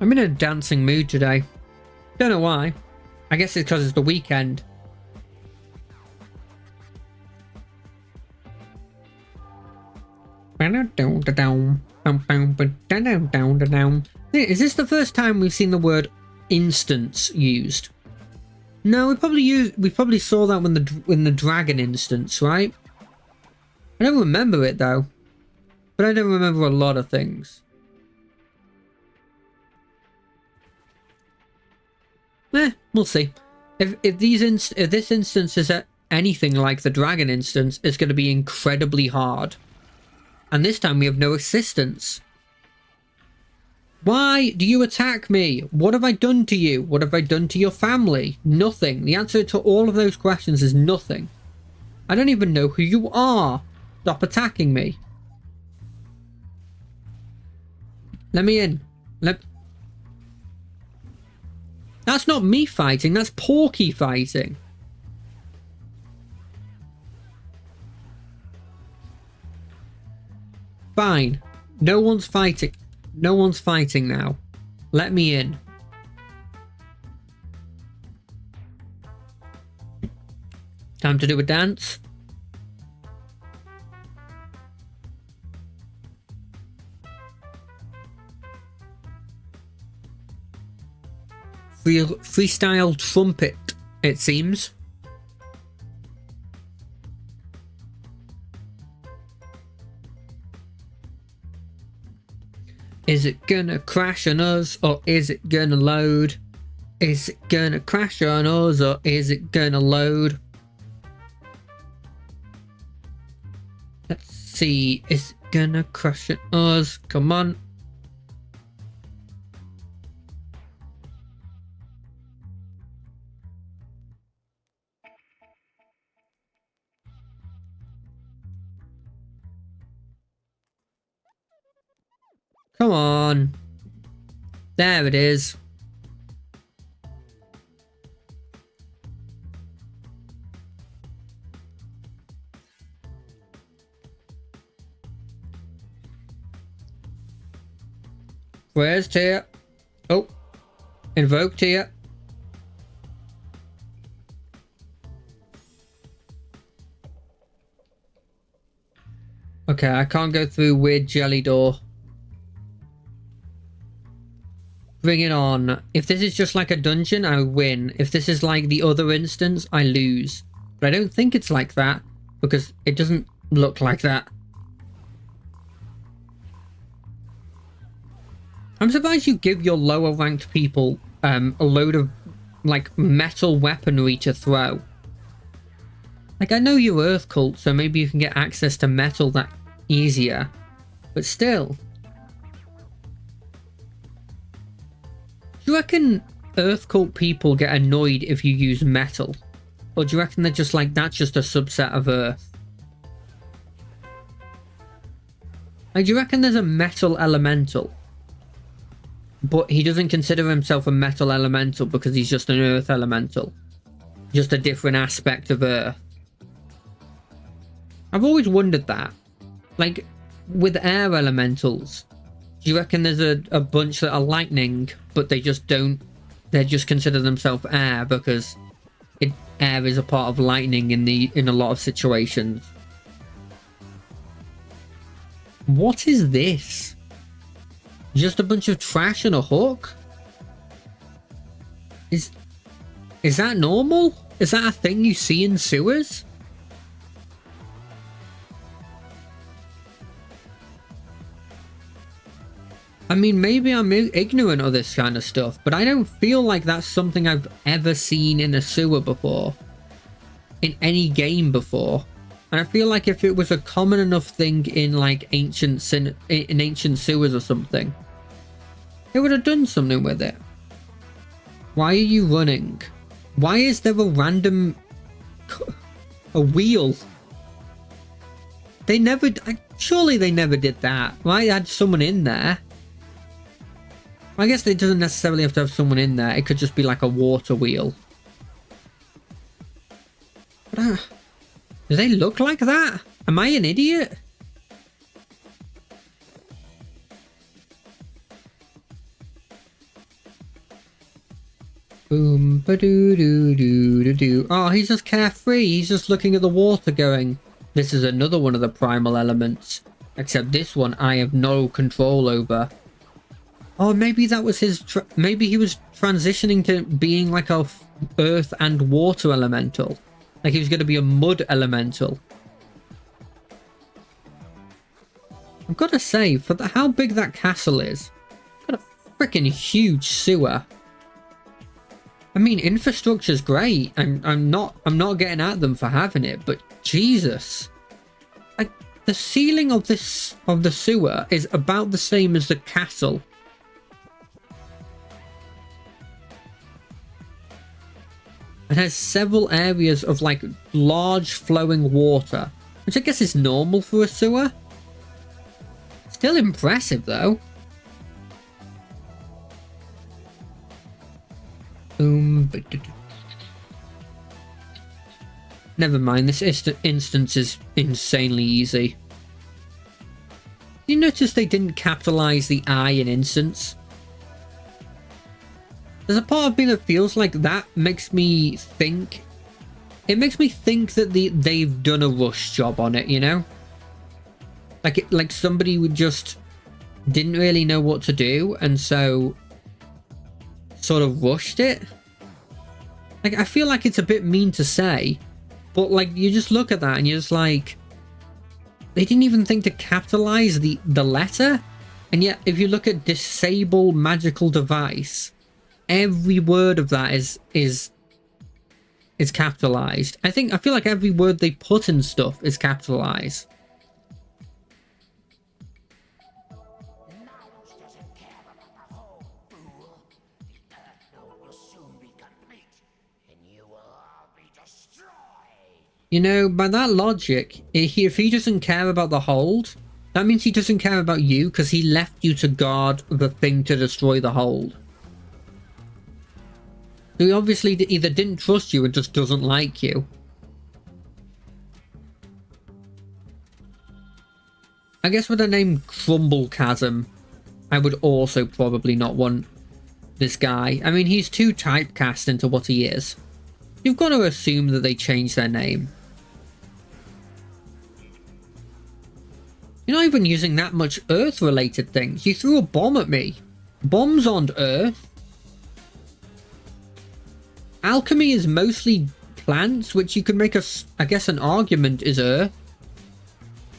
I'm in a dancing mood today. Don't know why. I guess it's because it's the weekend. Is this the first time we've seen the word instance used? No, we probably saw that when the dragon instance, right? I don't remember it though. But I don't remember a lot of things. We'll see. If this instance is anything like the dragon instance, it's going to be incredibly hard. And this time we have no assistance. Why do you attack me? What have I done to you? What have I done to your family? Nothing. The answer to all of those questions is nothing. I don't even know who you are. Stop attacking me. Let me in. That's not me fighting, that's Porky fighting. Fine. No one's fighting. No one's fighting now. Let me in. Time to do a dance. Freestyle trumpet, it seems. Is it gonna crash on us or is it gonna load? Is it gonna crash on us or is it gonna load? Let's see. Gonna crush it us. Come on. Come on. There it is. Where's Tia? Oh. Invoke Tia. Okay, I can't go through weird jelly door. Bring it on. If this is just like a dungeon, I win. If this is like the other instance, I lose. But I don't think it's like that, because it doesn't look like that. I'm surprised you give your lower ranked people a load of like metal weaponry to throw. Like, I know you're Earth Cult, so maybe you can get access to metal that easier. But still. Do you reckon Earth Cult people get annoyed if you use metal? Or do you reckon they're just like, that's just a subset of Earth? Like, do you reckon there's a metal elemental? But he doesn't consider himself a metal elemental because he's just an Earth elemental. Just a different aspect of Earth. I've always wondered that. Like, with air elementals, do you reckon there's a bunch that are lightning, but they just don't... They just consider themselves air because air is a part of lightning in a lot of situations. What is this? Just a bunch of trash and a hook? Is that normal? Is that a thing you see in sewers? I mean, maybe I'm ignorant of this kind of stuff, but I don't feel like that's something I've ever seen in a sewer before. In any game before. And I feel like if it was a common enough thing in like ancient sewers or something, it would have done something with it. Why are you running? Why is there a random... a wheel? They never... Surely they never did that. Why had someone in there? I guess it doesn't necessarily have to have someone in there. It could just be like a water wheel. But, do they look like that? Am I an idiot? Boom, ba-doo, doo, doo, doo, doo. Oh, he's just carefree. He's just looking at the water going, this is another one of the primal elements. Except this one I have no control over. Oh, maybe that was his... maybe he was transitioning to being like a earth and water elemental. Like he was going to be a mud elemental. I've got to say, for how big that castle is, it's got a freaking huge sewer. I mean, infrastructure's great. I'm not getting at them for having it, but Jesus. Like, the ceiling of the sewer is about the same as the castle. It has several areas of like large flowing water, which I guess is normal for a sewer. Still impressive though. Boom. Never mind, this instance is insanely easy. You notice they didn't capitalize the I in instance? There's a part of me that feels like that makes me think... It makes me think that they've done a rush job on it, you know? Like somebody would just... didn't really know what to do, and so... sort of rushed it. Like, I feel like it's a bit mean to say, but like, you just look at that and you're just like... They didn't even think to capitalize the letter? And yet, if you look at disable magical device... Every word of that is capitalized. I feel like every word they put in stuff is capitalized. You know, by that logic, if he doesn't care about the hold, that means he doesn't care about you because he left you to guard the thing to destroy the hold. So he obviously either didn't trust you or just doesn't like you. I guess with the name Crumble Chasm, I would also probably not want this guy. I mean, he's too typecast into what he is. You've got to assume that they changed their name. You're not even using that much Earth-related things. You threw a bomb at me. Bombs on Earth. Alchemy is mostly plants, which you could make I guess an argument is Earth.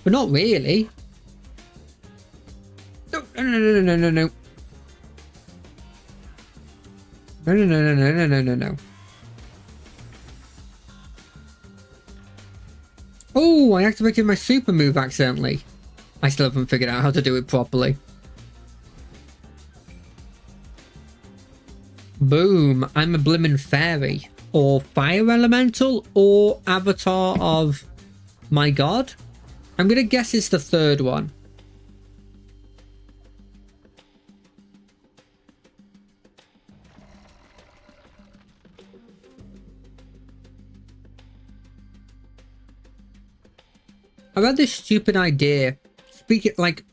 But not really. No, no, no, no, no, no, no. No, no, no, no, no, no, no, no. Oh, I activated my super move accidentally. I still haven't figured out how to do it properly. Boom, I'm a blimmin' fairy. Or fire elemental, or avatar of my god. I'm gonna guess it's the third one. I've had this stupid idea. Speaking like,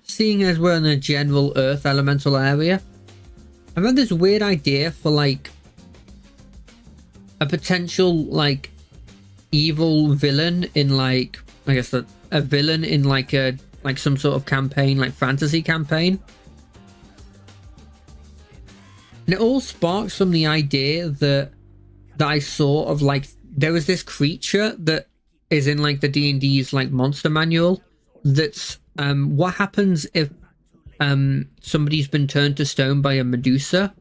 seeing as we're in a general Earth elemental area, I've had this weird idea for like a potential like evil villain in like, I guess a villain in like some sort of campaign, like fantasy campaign. And it all sparks from the idea that I saw of like, there was this creature that is in like the D&D's like monster manual. That's what happens if somebody's been turned to stone by a Medusa,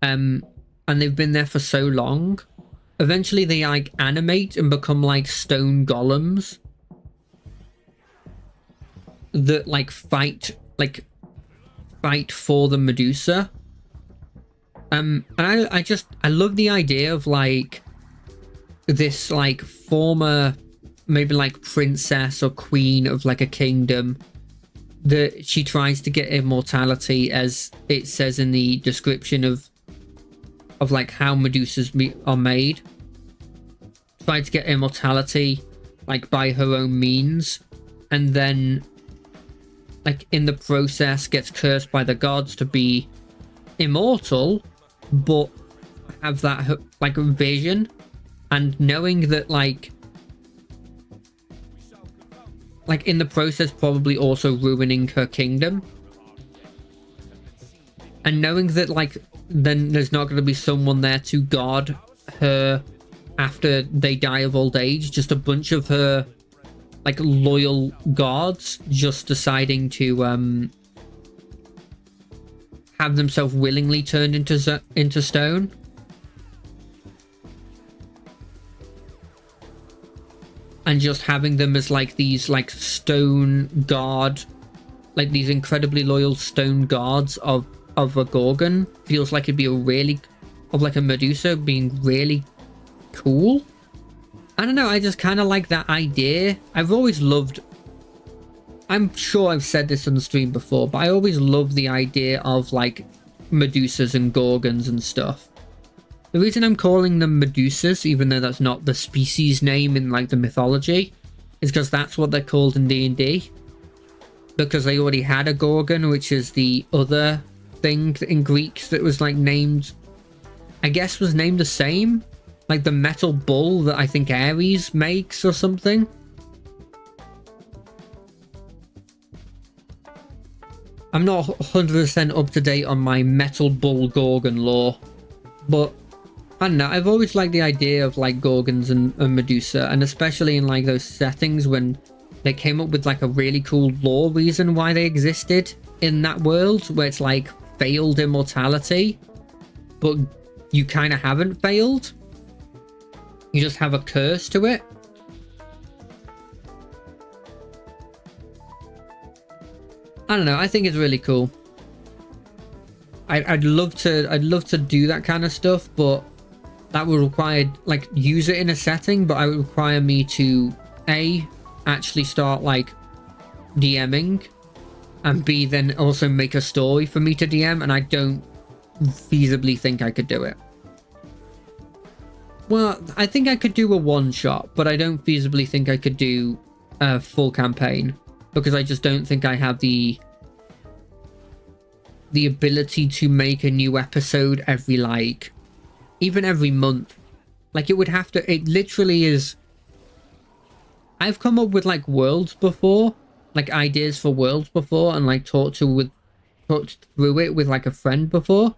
and they've been there for so long. Eventually they like animate and become like stone golems that like fight for the Medusa. And I love the idea of like this like former maybe like princess or queen of like a kingdom that she tries to get immortality, as it says in the description of like how Medusas are made. Try to get immortality like by her own means, and then like in the process gets cursed by the gods to be immortal, but have that like vision, and knowing that like in the process probably also ruining her kingdom, and knowing that like then there's not going to be someone there to guard her after they die of old age, just a bunch of her like loyal guards just deciding to have themselves willingly turned into stone. And just having them as like these like stone guard, like these incredibly loyal stone guards of a Gorgon, feels like it'd be a really, of like a Medusa being really cool. I don't know, I just kind of like that idea. I've always loved, I'm sure I've said this on the stream before, but I always loved the idea of like Medusas and Gorgons and stuff. The reason I'm calling them Medusas, even though that's not the species name in like the mythology, is because that's what they're called in D&D. Because they already had a Gorgon, which is the other thing in Greek that was like named, I guess was named the same. Like the metal bull that I think Ares makes or something. I'm not 100% up to date on my metal bull Gorgon lore, but I don't know, I've always liked the idea of like Gorgons and Medusa, and especially in like those settings when they came up with like a really cool lore reason why they existed in that world, where it's like failed immortality, but you kind of haven't failed. You just have a curse to it. I don't know, I think it's really cool. I'd love to do that kind of stuff, but that would require, like, use it in a setting, but it would require me to A, actually start like DMing, and B, then also make a story for me to DM, and I don't feasibly think I could do it. Well, I think I could do a one-shot, but I don't feasibly think I could do a full campaign, because I just don't think I have the ability to make a new episode every, like, even every month. Like, it would have to, it literally is, I've come up with like worlds before, like ideas for worlds before, and like talked through it with like a friend before,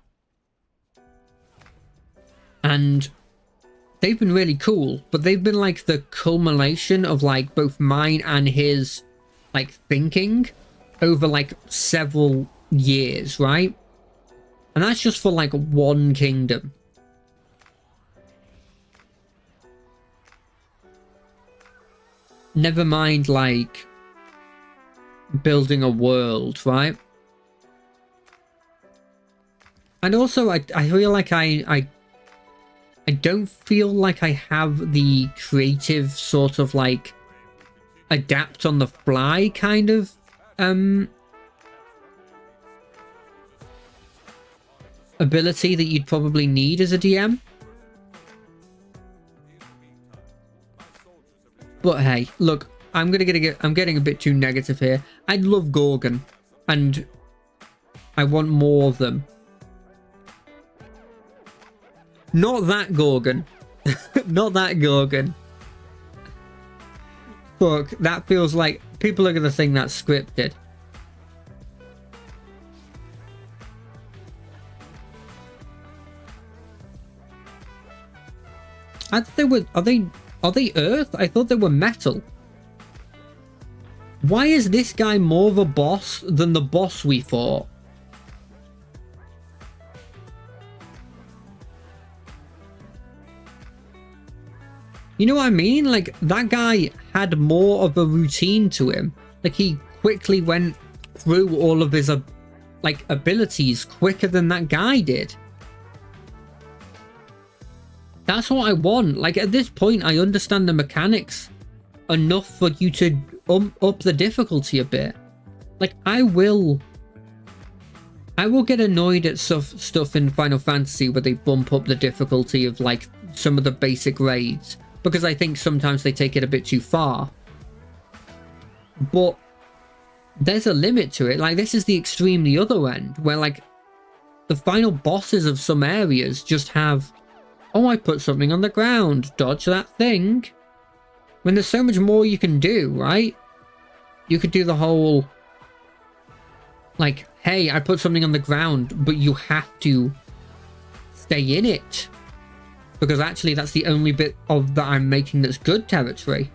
and they've been really cool, but they've been like the culmination of like both mine and his like thinking over like several years, right? And that's just for like one kingdom. Never mind like building a world, right? And also I feel like I don't feel like I have the creative sort of like adapt on the fly kind of ability that you'd probably need as a DM. But hey, look, I'm getting a bit too negative here. I love Gorgon, and I want more of them. Not that Gorgon. Not that Gorgon. Fuck, that feels like people are gonna think that's scripted. I thought they were, are they Earth? I thought they were metal. Why is this guy more of a boss than the boss we fought? You know what I mean? Like, that guy had more of a routine to him. Like, he quickly went through all of his like abilities quicker than that guy did. That's what I want. Like, at this point, I understand the mechanics enough for you to up the difficulty a bit. Like, I will get annoyed at stuff in Final Fantasy where they bump up the difficulty of like some of the basic raids, because I think sometimes they take it a bit too far. But there's a limit to it. Like, this is the extreme the other end, where like the final bosses of some areas just have, oh, I put something on the ground, dodge that thing. When there's so much more you can do, right? You could do the whole, like, hey, I put something on the ground, but you have to stay in it, because actually that's the only bit of that I'm making that's good territory.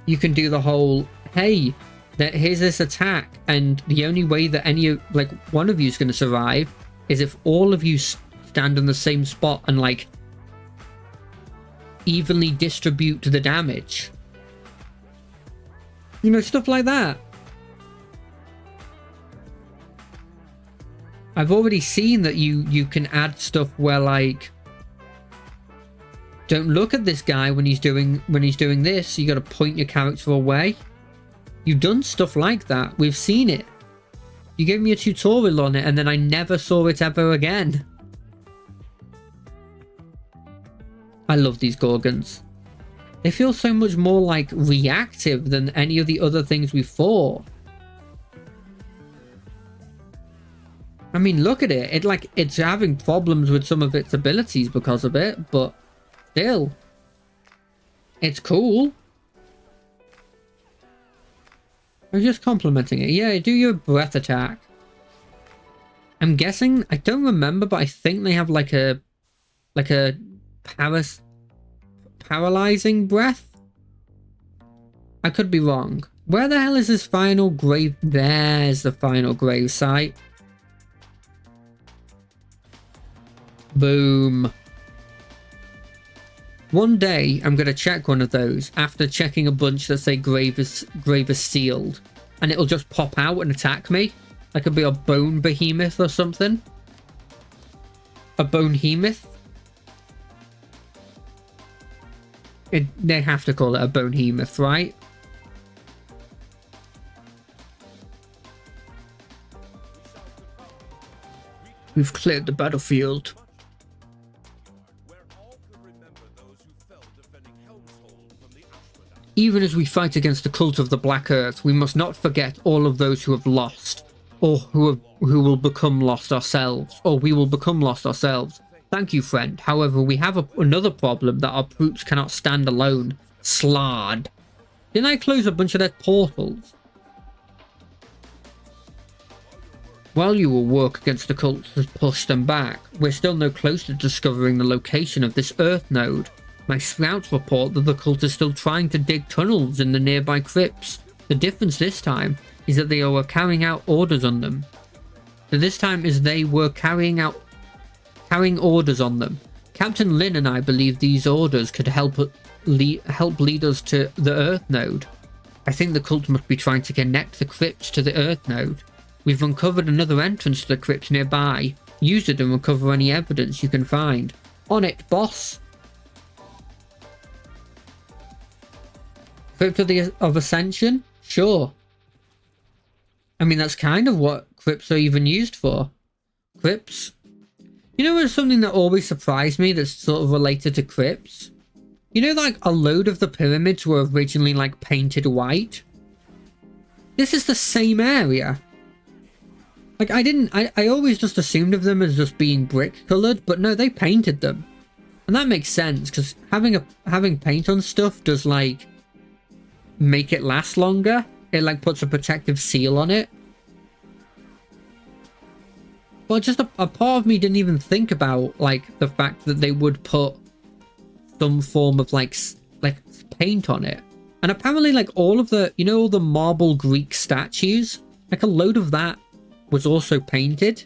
You can do the whole, hey, here's this attack, and the only way that like one of you is going to survive is if all of you stand on the same spot and like evenly distribute the damage. You know, stuff like that. I've already seen that you can add stuff where like, don't look at this guy when he's doing this. You got to point your character away. You've done stuff like that. We've seen it. You gave me a tutorial on it, and then I never saw it ever again. I love these Gorgons. They feel so much more like reactive than any of the other things we fought. I mean, look at it. It's having problems with some of its abilities because of it, but still, it's cool. I'm just complimenting it. Yeah, do your breath attack. I'm guessing, I don't remember, but I think they have like a paralyzing breath. I could be wrong. Where the hell is this final grave? There's the final grave site. Boom. One day I'm gonna check one of those after checking a bunch that say grave is sealed, and it'll just pop out and attack me. Like it'll be a bone behemoth or something. A bonehemoth? They have to call it a bonehemoth, right? We've cleared the battlefield. Even as we fight against the cult of the Black Earth, we must not forget all of those who have lost, or who will become lost ourselves, or we will become lost ourselves. Thank you, friend. However, we have another problem that our troops cannot stand alone. Slard. Didn't I close a bunch of their portals? While your work against the cult has pushed them back, we're still no closer to discovering the location of this Earth node. My scouts report that the cult is still trying to dig tunnels in the nearby crypts. The difference this time is that they were carrying out orders on them. Carrying orders on them. Captain Lin and I believe these orders could help lead us to the Earth node. I think the cult must be trying to connect the crypts to the Earth node. We've uncovered another entrance to the crypts nearby. Use it and recover any evidence you can find. On it, boss! Crypt of Ascension? Sure. I mean, that's kind of what crypts are even used for. Crypts. You know, there's something that always surprised me that's sort of related to crypts? You know, like, a load of the pyramids were originally, like, painted white? This is the same area. Like, I always just assumed of them as just being brick colored, but no, they painted them. And that makes sense, because having paint on stuff does, like, make it last longer. It, like, puts a protective seal on it. But just a part of me didn't even think about, like, the fact that they would put some form of, like paint on it. And apparently, like, all of the, you know, all the marble Greek statues, like, a load of that was also painted.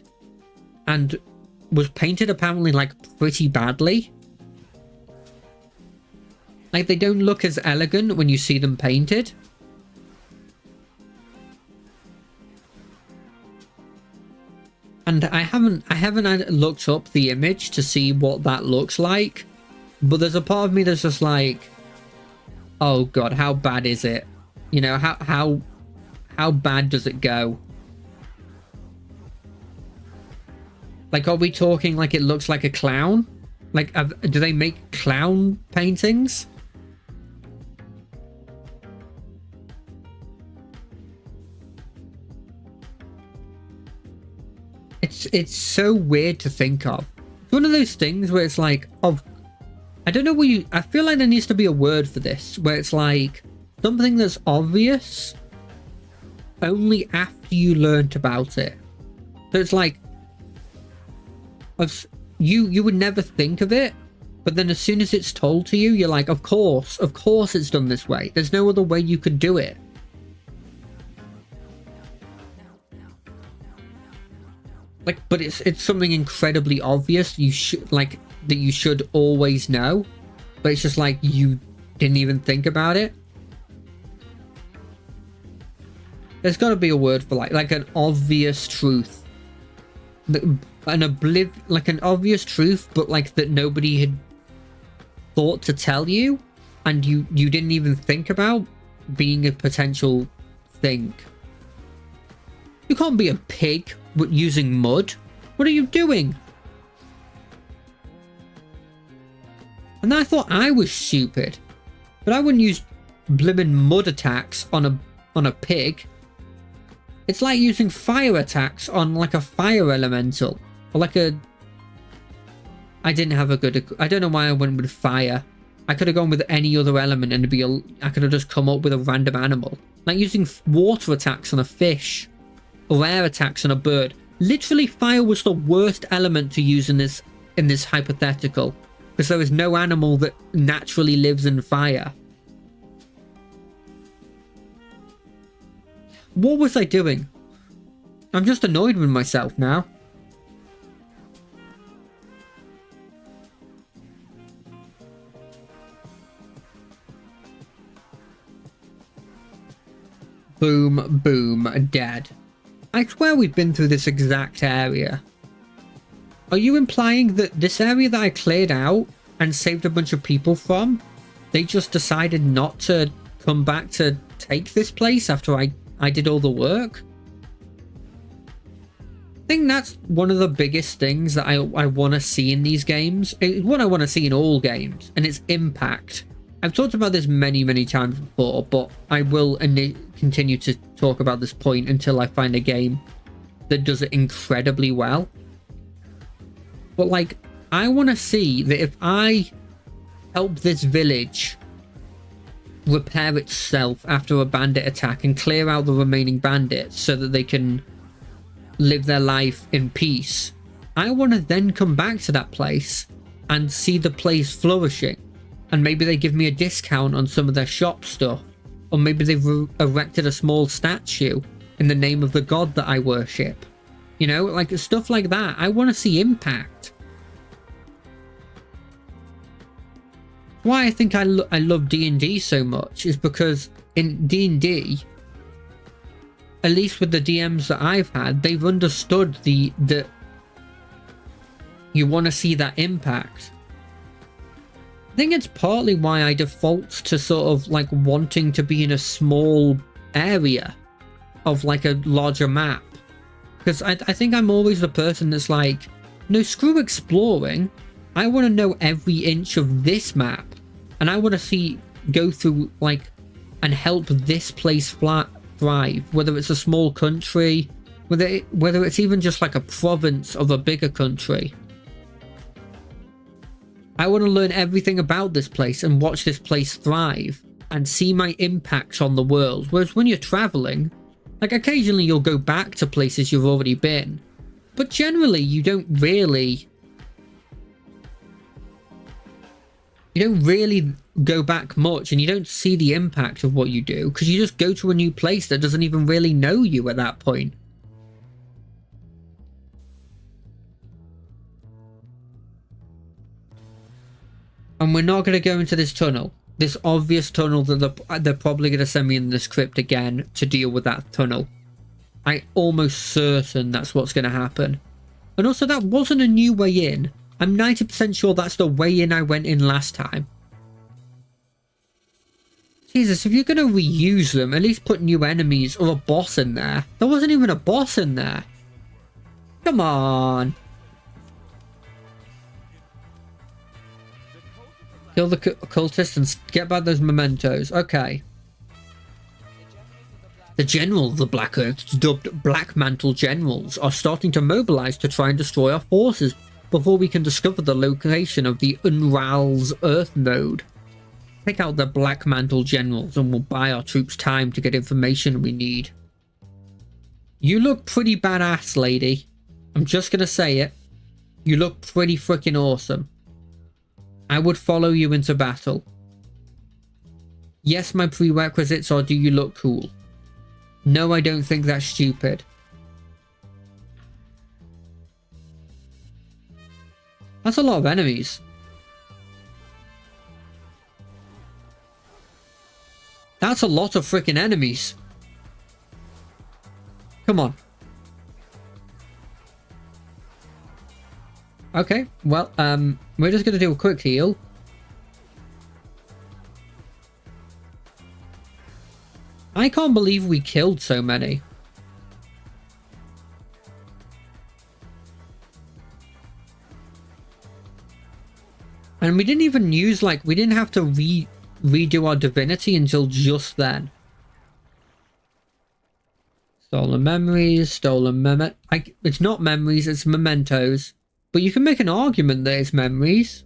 And was painted apparently, like, pretty badly. Like, they don't look as elegant when you see them painted. And I haven't looked up the image to see what that looks like. But there's a part of me that's just like, oh god, how bad is it? You know, how bad does it go? Like, are we talking like it looks like a clown? Like, do they make clown paintings? It's so weird to think of. It's one of those things where it's like, oh, I don't know what I feel like there needs to be a word for this, where it's like something that's obvious only after you learnt about it. So it's like, you would never think of it, but then as soon as it's told to you, you're like, of course it's done this way. There's no other way you could do it. Like, but it's something incredibly obvious. You should always know, but it's just like you didn't even think about it. There's got to be a word for like an obvious truth, an obvious truth, but like that nobody had thought to tell you, and you didn't even think about being a potential thing. You can't be a pig using mud. What are you doing? And I thought I was stupid, but I wouldn't use blimmin' mud attacks on a pig. It's like using fire attacks on like a fire elemental, or like a. I didn't have a good. I don't know why I went with fire. I could have gone with any other element and I could have just come up with a random animal, like using water attacks on a fish. Or air attacks on a bird. Literally, fire was the worst element to use in this hypothetical, because there is no animal that naturally lives in fire. What was I doing? I'm just annoyed with myself now. Boom, boom, dead. I swear we've been through this exact area. Are you implying that this area that I cleared out and saved a bunch of people from, they just decided not to come back to take this place after I did all the work? I think that's one of the biggest things that I want to see in these games. It's what I want to see in all games, and it's impact. I've talked about this many times before, but I will continue to talk about this point until I find a game that does it incredibly well. But like, I want to see that if I help this village repair itself after a bandit attack and clear out the remaining bandits so that they can live their life in peace, I want to then come back to that place and see the place flourishing, and maybe they give me a discount on some of their shop stuff, or maybe they've erected a small statue in the name of the god that I worship, you know, like stuff like that. I want to see impact. Why I think I love D&D so much is because in D&D, at least with the DMs that I've had, they've understood that you want to see that impact. I think it's partly why I default to sort of like wanting to be in a small area of like a larger map. Because I think I'm always the person that's like, no, screw exploring. I want to know every inch of this map. And I want to go through like, and help this place thrive, whether it's a small country, whether it's even just like a province of a bigger country. I want to learn everything about this place and watch this place thrive and see my impacts on the world. Whereas when you're traveling, like occasionally you'll go back to places you've already been, but generally you don't really go back much, and you don't see the impact of what you do because you just go to a new place that doesn't even really know you at that point. And we're not going to go into this tunnel, this obvious tunnel that they're probably going to send me in the script again to deal with that tunnel. I'm almost certain that's what's going to happen. And also, that wasn't a new way in. I'm 90% sure that's the way in I went in last time. Jesus, if you're going to reuse them, at least put new enemies or a boss in there. There wasn't even a boss in there. Come on. Kill the cultists and get back those mementos. Okay. The general of the Black Earth, dubbed Black Mantle Generals, are starting to mobilize to try and destroy our forces before we can discover the location of the Unral's Earth node. Take out the Black Mantle Generals and we'll buy our troops time to get information we need. You look pretty badass, lady. I'm just gonna say it. You look pretty freaking awesome. I would follow you into battle. Yes, my prerequisites are, do you look cool? No, I don't think that's stupid. That's a lot of enemies. That's a lot of freaking enemies. Come on. Okay, well, we're just going to do a quick heal. I can't believe we killed so many. And we didn't even use, like, we didn't have to redo our divinity until just then. Stolen memories, it's not memories, it's mementos. But you can make an argument that it's memories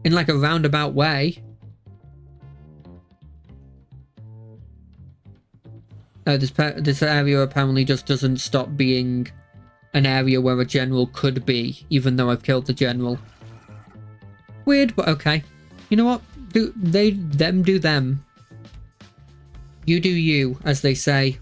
in like a roundabout way. This area apparently just doesn't stop being an area where a general could be, even though I've killed the general. Weird, but okay. You know what? Do them. You do you, as they say.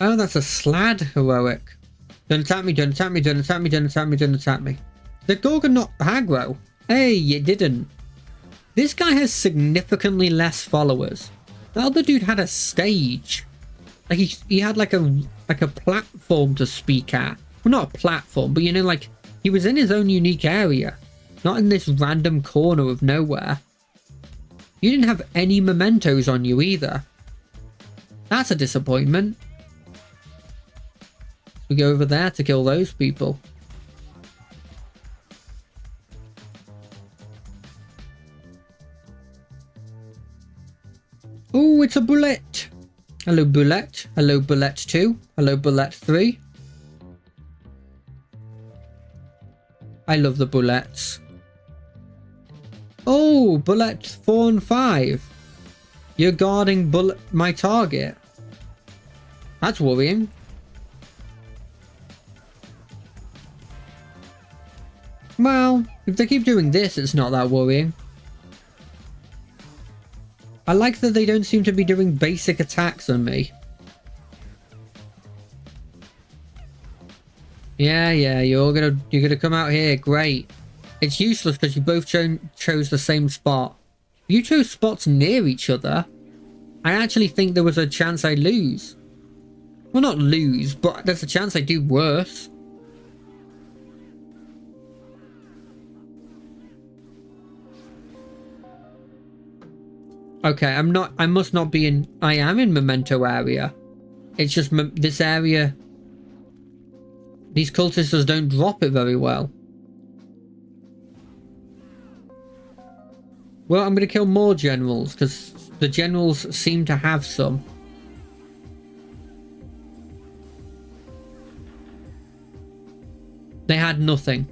Oh, that's a Slad heroic. Don't attack me, don't attack me, don't attack me, don't attack me, don't attack me. The Gorgon not aggro. Hey, you didn't. This guy has significantly less followers. The other dude had a stage. Like he had like a platform to speak at. Well, not a platform, but you know, like he was in his own unique area, not in this random corner of nowhere. You didn't have any mementos on you either. That's a disappointment. We go over there to kill those people. Oh, it's a bullet. Hello, bullet. Hello, bullet 2. Hello, bullet 3. I love the bullets. Oh, bullet 4 and 5. You're guarding bullet my target. That's worrying. Well, if they keep doing this, it's not that worrying. I like that they don't seem to be doing basic attacks on me. Yeah, you're gonna come out here. Great. It's useless because you both chose the same spot. You chose spots near each other. I actually think there was a chance I lose. Well, not lose, but there's a chance I do worse. Okay, I must not be in, I am in Memento area. It's just this area, these cultists don't drop it very well. Well, I'm going to kill more generals, because the generals seem to have some. They had nothing.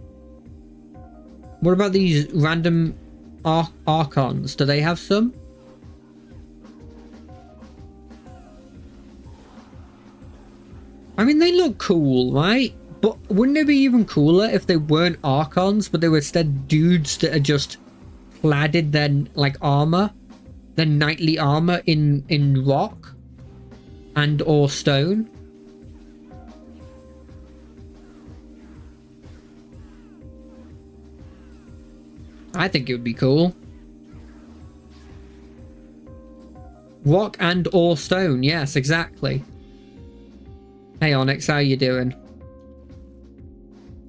What about these random archons? Do they have some? I mean, they look cool, right? But wouldn't it be even cooler if they weren't archons, but they were instead dudes that are just cladded their like armor, their knightly armor in rock and or stone? I think it would be cool. Rock and or stone, yes, exactly. Hey Onyx, how you doing?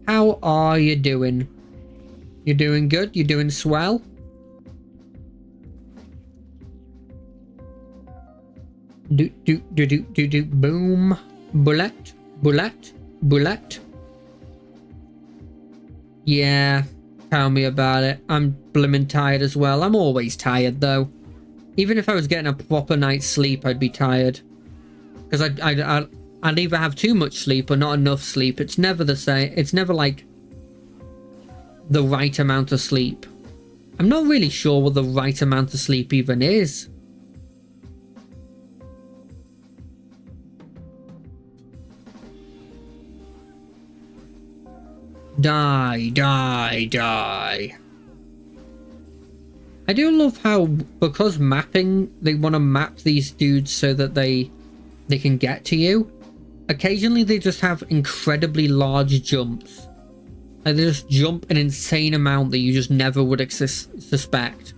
How are you doing? You doing good? You doing swell? Do boom. Bullet. Bullet. Bullet. Yeah, tell me about it. I'm blimmin' tired as well. I'm always tired though. Even if I was getting a proper night's sleep, I'd be tired. Because I'd either have too much sleep or not enough sleep. It's never the same. It's never like the right amount of sleep. I'm not really sure what the right amount of sleep even is. Die, die, die. I do love how, because mapping, they want to map these dudes so that they can get to you. Occasionally they just have incredibly large jumps. Like they just jump an insane amount that you just never would suspect.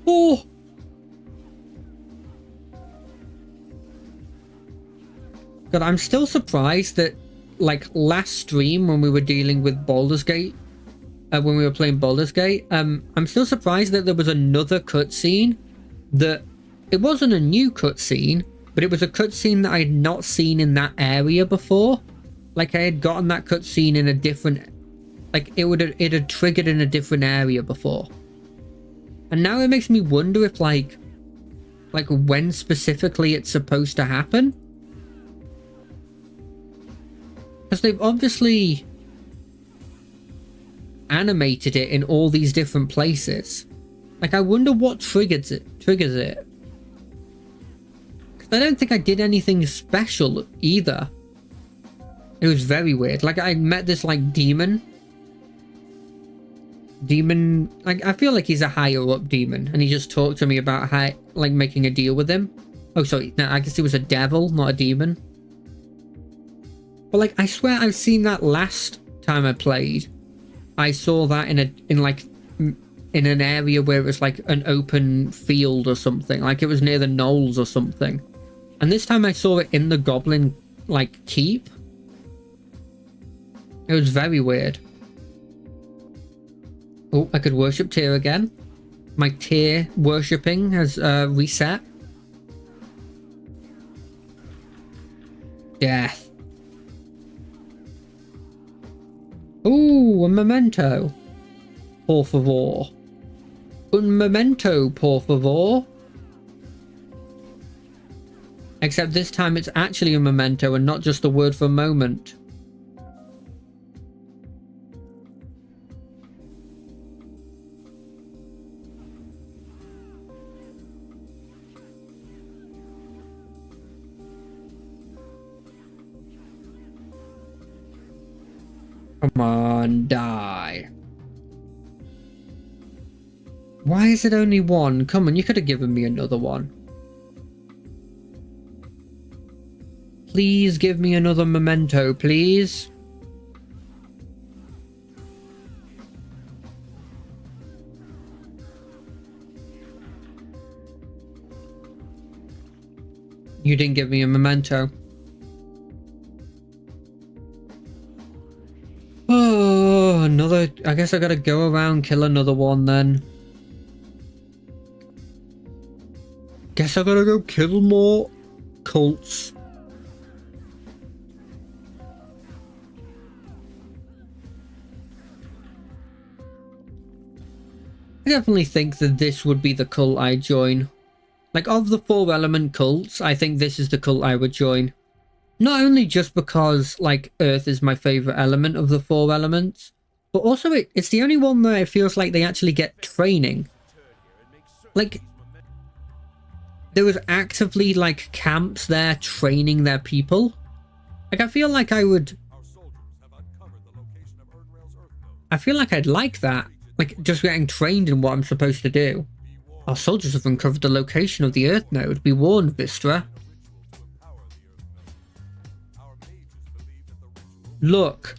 Oh! God, I'm still surprised that, like, last stream when we were dealing with Baldur's Gate, when we were playing Baldur's Gate, I'm still surprised that there was another cutscene that, it wasn't a new cutscene, but it was a cutscene that I had not seen in that area before. Like, I had gotten that cutscene in a different, like, it had triggered in a different area before. And now it makes me wonder if, like when specifically it's supposed to happen. Because they've obviously animated it in all these different places. Like, I wonder what triggers it. Because I don't think I did anything special either. It was very weird. Like, I met this, like, demon. Like, I feel like he's a higher up demon. And he just talked to me about how, like, making a deal with him. Oh, sorry. No, I guess he was a devil, not a demon. But, like, I swear I've seen that last time I played. I saw that in an area where it was, like, an open field or something. Like, it was near the knolls or something. And this time I saw it in the goblin, like, keep. It was very weird. Oh, I could worship Tyr again. My Tyr worshipping has reset. Death. Ooh, a memento. Por favor. Un memento, por favor. Except this time it's actually a memento and not just the word for moment. Come on, die. Why is it only one? Come on, you could have given me another one. Please give me another memento, please. You didn't give me a memento. Oh, another... I guess I gotta go around, kill another one then. Guess I gotta go kill more cults. I definitely think that this would be the cult I join. Like, of the 4 element cults, I think this is the cult I would join. Not only just because, like, Earth is my favourite element of the 4 elements, but also it's the only one where it feels like they actually get training. Like, there was actively, like, camps there training their people. Like, I feel like I would... I feel like I'd like that. Like, just getting trained in what I'm supposed to do. Our soldiers have uncovered the location of the Earth node. Be warned, Vistra. Look,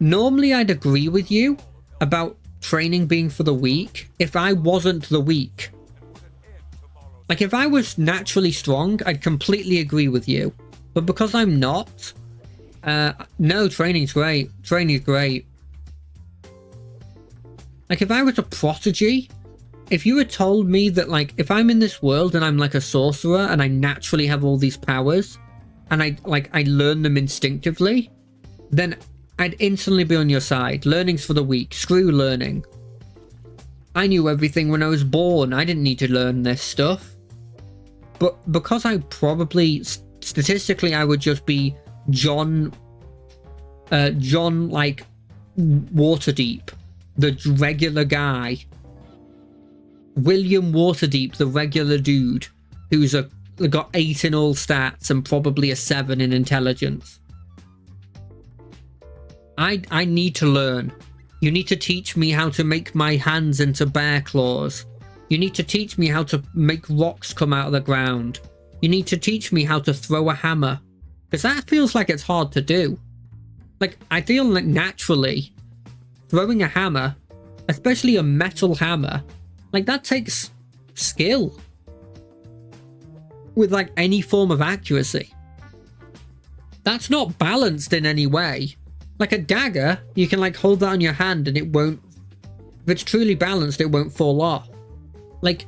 normally I'd agree with you about training being for the weak if I wasn't the weak. Like, if I was naturally strong, I'd completely agree with you. But because I'm not, no, training's great. Training's great. Like, if I was a prodigy, if you had told me that, like, if I'm in this world and I'm like a sorcerer and I naturally have all these powers and I learn them instinctively, then I'd instantly be on your side. Learning's for the weak. Screw learning. I knew everything when I was born. I didn't need to learn this stuff. But because I probably, statistically, I would just be John, like, Waterdeep, the regular guy. William Waterdeep, the regular dude, who's got 8 in all stats and probably a 7 in intelligence. I need to learn. You need to teach me how to make my hands into bear claws. You need to teach me how to make rocks come out of the ground. You need to teach me how to throw a hammer. Because that feels like it's hard to do. Like, I feel like naturally, throwing a hammer, especially a metal hammer, like, that takes skill. With, like, any form of accuracy. That's not balanced in any way. Like, a dagger, you can, like, hold that on your hand and it won't... If it's truly balanced, it won't fall off. Like,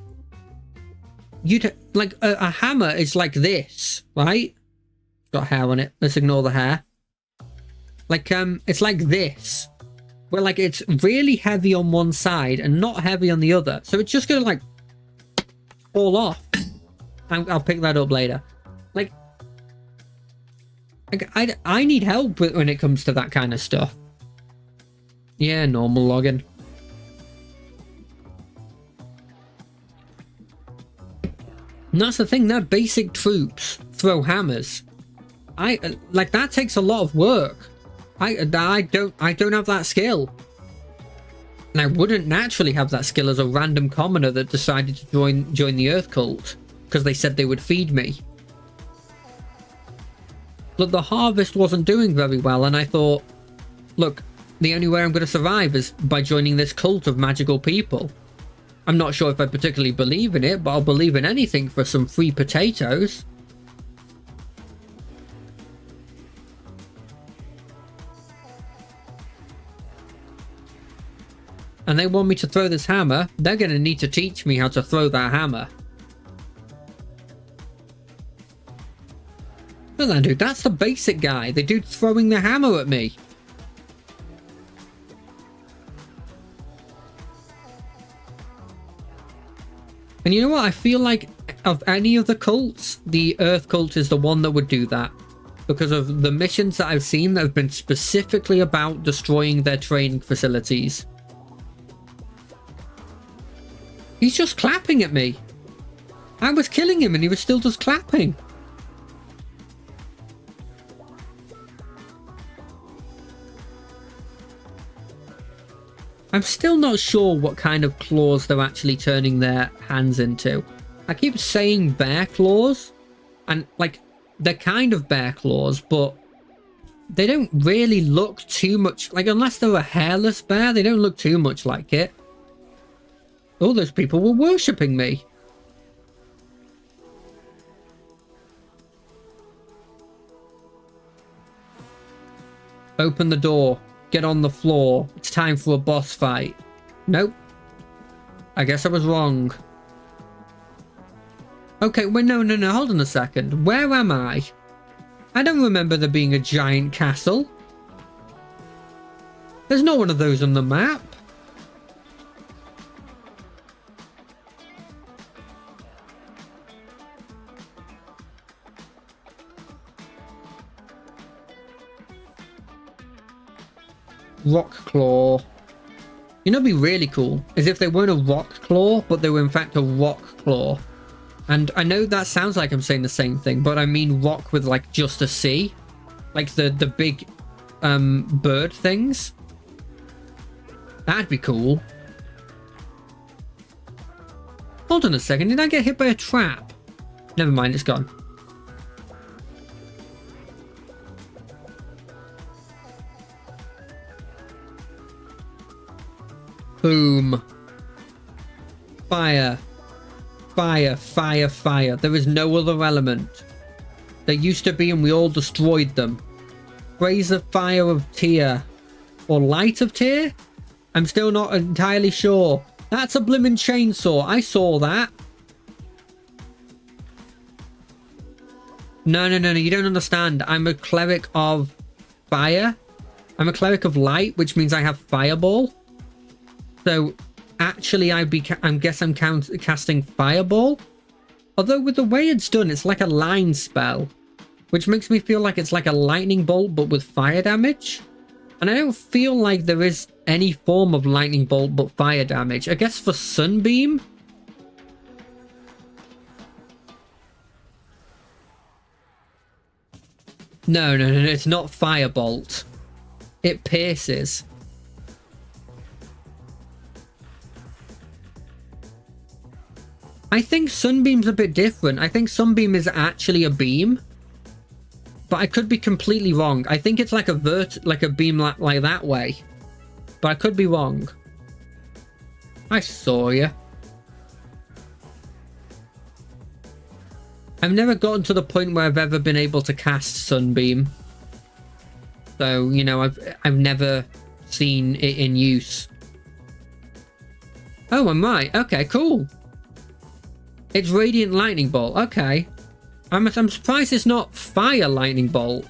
a hammer is like this, right? Got hair on it. Let's ignore the hair. Like, it's like this. Where, like, it's really heavy on one side and not heavy on the other. So it's just gonna, like, fall off. I'll pick that up later. Like I need help when it comes to that kind of stuff. Yeah, normal login. And that's the thing, their basic troops throw hammers. like that takes a lot of work. I don't have that skill. And I wouldn't naturally have that skill as a random commoner that decided to join the Earth cult because they said they would feed me. But the harvest wasn't doing very well, and I thought, look, the only way I'm going to survive is by joining this cult of magical people. I'm not sure if I particularly believe in it, but I'll believe in anything for some free potatoes. And they want me to throw this hammer. They're going to need to teach me how to throw that hammer. Look at that dude. That's the basic guy. The dude throwing the hammer at me. And you know what? I feel like of any of the cults, the Earth cult is the one that would do that. Because of the missions that I've seen that have been specifically about destroying their training facilities. He's just clapping at me. I was killing him and he was still just clapping. I'm still not sure what kind of claws they're actually turning their hands into. I keep saying bear claws, and like they're kind of bear claws, but they don't really look too much like, unless they're a hairless bear, they don't look too much like it. All those people were worshipping me. Open the door. Get on the floor. It's time for a boss fight. Nope. I guess I was wrong. Okay, wait, no, hold on a second. Where am I? I don't remember there being a giant castle. There's not one of those on the map. Rock claw. You know, it'd be really cool is if they weren't a rock claw, but they were in fact a rock claw. And I know that sounds like I'm saying the same thing, but I mean rock with like just a C, like the big bird things. That'd be cool. Hold on a second, did I get hit by a trap? Never mind, it's gone. Boom. Fire. Fire, fire, fire. There is no other element. There used to be and we all destroyed them. Raise the fire of Tyr. Or light of Tyr? I'm still not entirely sure. That's a blimmin' chainsaw. I saw that. No, you don't understand. I'm a cleric of fire. I'm a cleric of light, which means I have fireball. So actually I guess I'm casting fireball. Although with the way it's done, it's like a line spell, which makes me feel like it's like a lightning bolt but with fire damage. And I don't feel like there is any form of lightning bolt but fire damage. I guess for sunbeam. No, it's not firebolt. It pierces. I think Sunbeam's a bit different. I think Sunbeam is actually a beam. But I could be completely wrong. I think it's like a beam like that way. But I could be wrong. I saw you. I've never gotten to the point where I've ever been able to cast Sunbeam. So, you know, I've never seen it in use. Oh, I'm right. Okay, cool. It's Radiant Lightning Bolt. Okay. I'm surprised it's not Fire Lightning Bolt.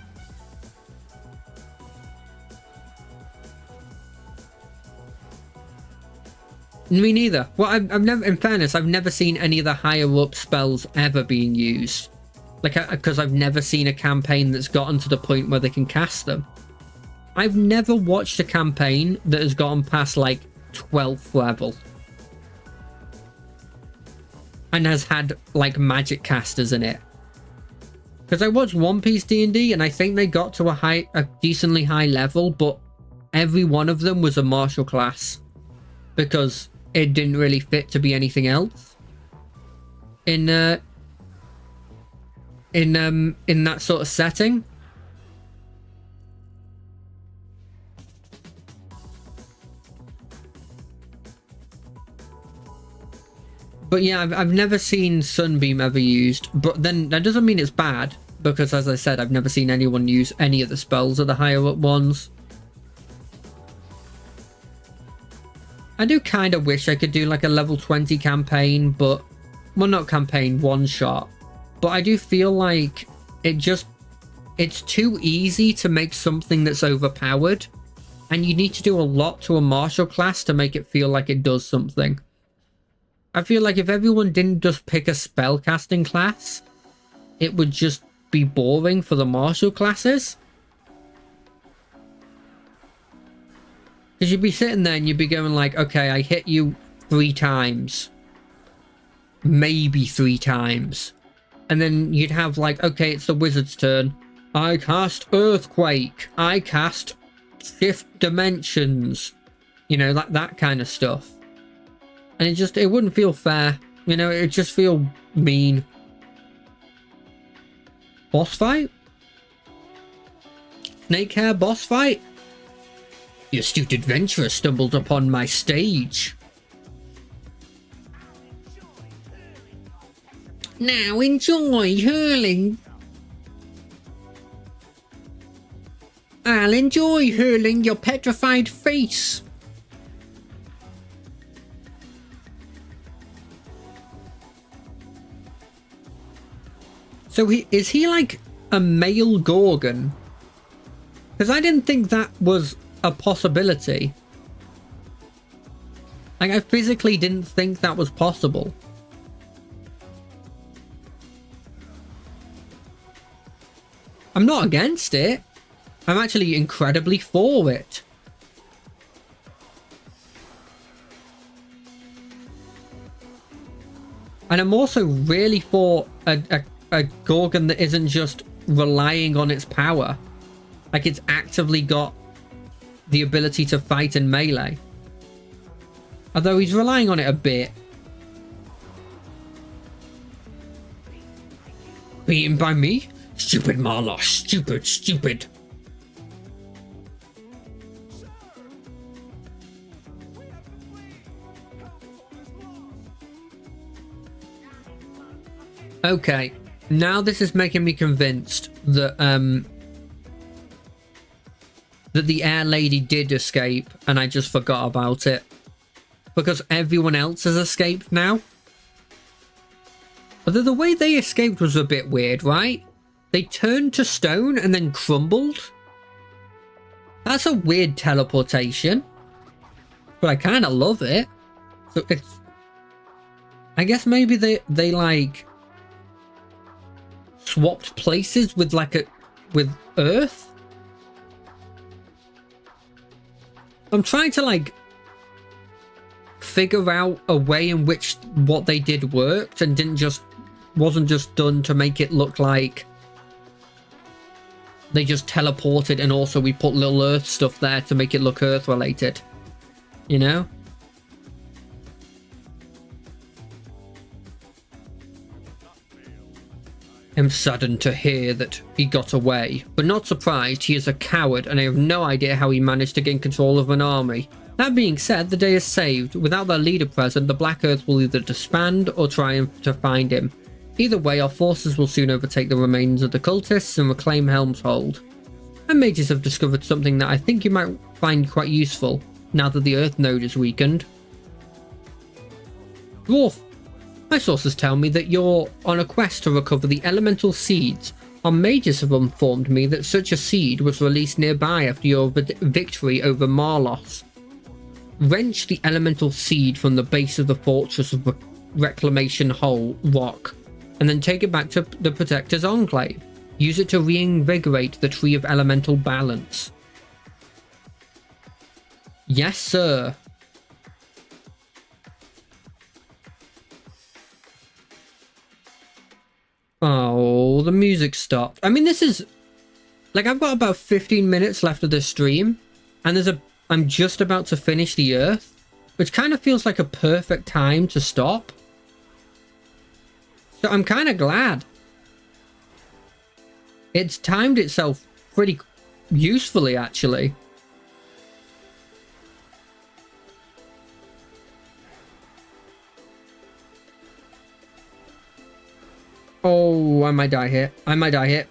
Me neither. Well, I've never, in fairness, I've never seen any of the higher up spells ever being used. Like, because I've never seen a campaign that's gotten to the point where they can cast them. I've never watched a campaign that has gotten past, like, 12th level. And has had, like, magic casters in it. Because I watched One Piece D&D and I think they got to a decently high level, but every one of them was a martial class because it didn't really fit to be anything else in that sort of setting. But yeah, I've never seen Sunbeam ever used, but then that doesn't mean it's bad, because as I said, I've never seen anyone use any of the spells of the higher up ones. I do kind of wish I could do like a level 20 campaign, but, well, not campaign, one shot. But I do feel like it's too easy to make something that's overpowered, and you need to do a lot to a martial class to make it feel like it does something. I feel like if everyone didn't just pick a spellcasting class, it would just be boring for the martial classes. Because you'd be sitting there and you'd be going like, okay, I hit you 3 times. Maybe 3 times. And then you'd have like, okay, it's the wizard's turn. I cast Earthquake. I cast Shift Dimensions. You know, like that kind of stuff. And it wouldn't feel fair. You know, it'd just feel mean. Boss fight? Snake hair boss fight? The astute adventurer stumbled upon my stage. Now enjoy hurling. I'll enjoy hurling your petrified face. So is he like a male Gorgon? Because I didn't think that was a possibility. Like, I physically didn't think that was possible. I'm not against it. I'm actually incredibly for it. And I'm also really for a Gorgon that isn't just relying on its power. Like, it's actively got the ability to fight in melee. Although he's relying on it a bit. Beaten by me? Stupid Marlosh. Stupid, stupid. Okay. Now this is making me convinced that that the air lady did escape and I just forgot about it. Because everyone else has escaped now. Although the way they escaped was a bit weird, right? They turned to stone and then crumbled. That's a weird teleportation. But I kind of love it. So it's... I guess maybe they like... swapped places with with Earth. I'm trying to like figure out a way in which what they did worked and wasn't just done to make it look like they just teleported and also we put little Earth stuff there to make it look Earth related, you know? I'm saddened to hear that he got away, but not surprised. He is a coward and I have no idea how he managed to gain control of an army. That being said, the day is saved. Without their leader present, the Black Earth will either disband or triumph to find him. Either way, our forces will soon overtake the remains of the cultists and reclaim Helm's Hold. And mages have discovered something that I think you might find quite useful, now that the Earth node is weakened. Dwarf, my sources tell me that you're on a quest to recover the elemental seeds. Our mages have informed me that such a seed was released nearby after your victory over Marlos. Wrench the elemental seed from the base of the fortress of Reclamation Hole Rock, and then take it back to the Protector's Enclave. Use it to reinvigorate the Tree of Elemental Balance. Yes, sir. Oh. Oh, the music stopped. I mean, this is like, I've got about 15 minutes left of this stream, and I'm just about to finish the Earth, which kind of feels like a perfect time to stop. So I'm kind of glad. It's timed itself pretty usefully, actually. Oh, I might die here. I might die here.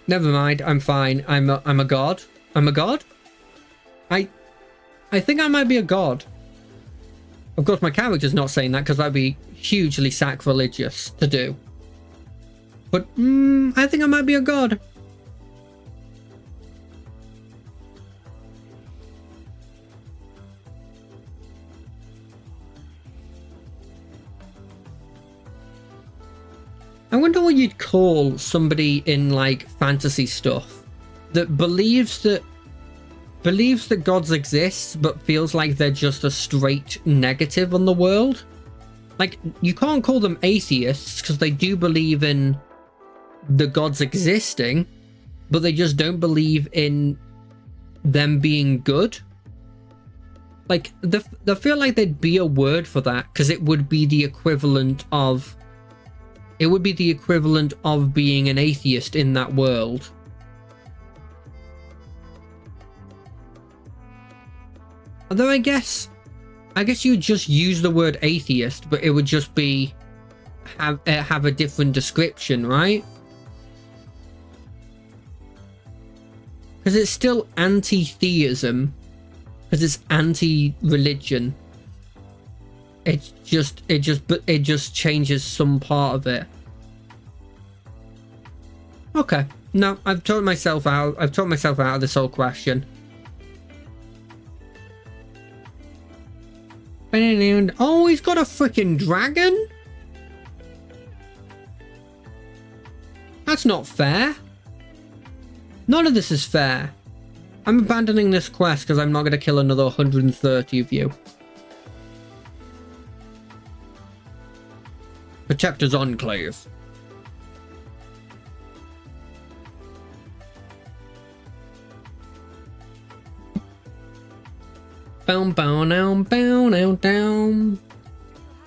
Never mind. I'm fine. I'm a god. I'm a god? I think I might be a god. Of course, my character's not saying that because that'd be hugely sacrilegious to do. But I think I might be a god. I wonder what you'd call somebody in like fantasy stuff that believes that gods exist but feels like they're just a straight negative on the world. Like, you can't call them atheists because they do believe in the gods existing, but they just don't believe in them being good. Like, they feel like there'd be a word for that because it would be the equivalent of being an atheist in that world. Although I guess you would just use the word atheist, but it would just be have a different description, right? Because it's still anti-theism, because it's anti-religion. It just changes some part of it. Okay, no, I've talked myself out of this whole question. Oh, he's got a freaking dragon? That's not fair. None of this is fair. I'm abandoning this quest because I'm not going to kill another 130 of you. Protector's Enclave. Bow, bow, now, bow, now, down.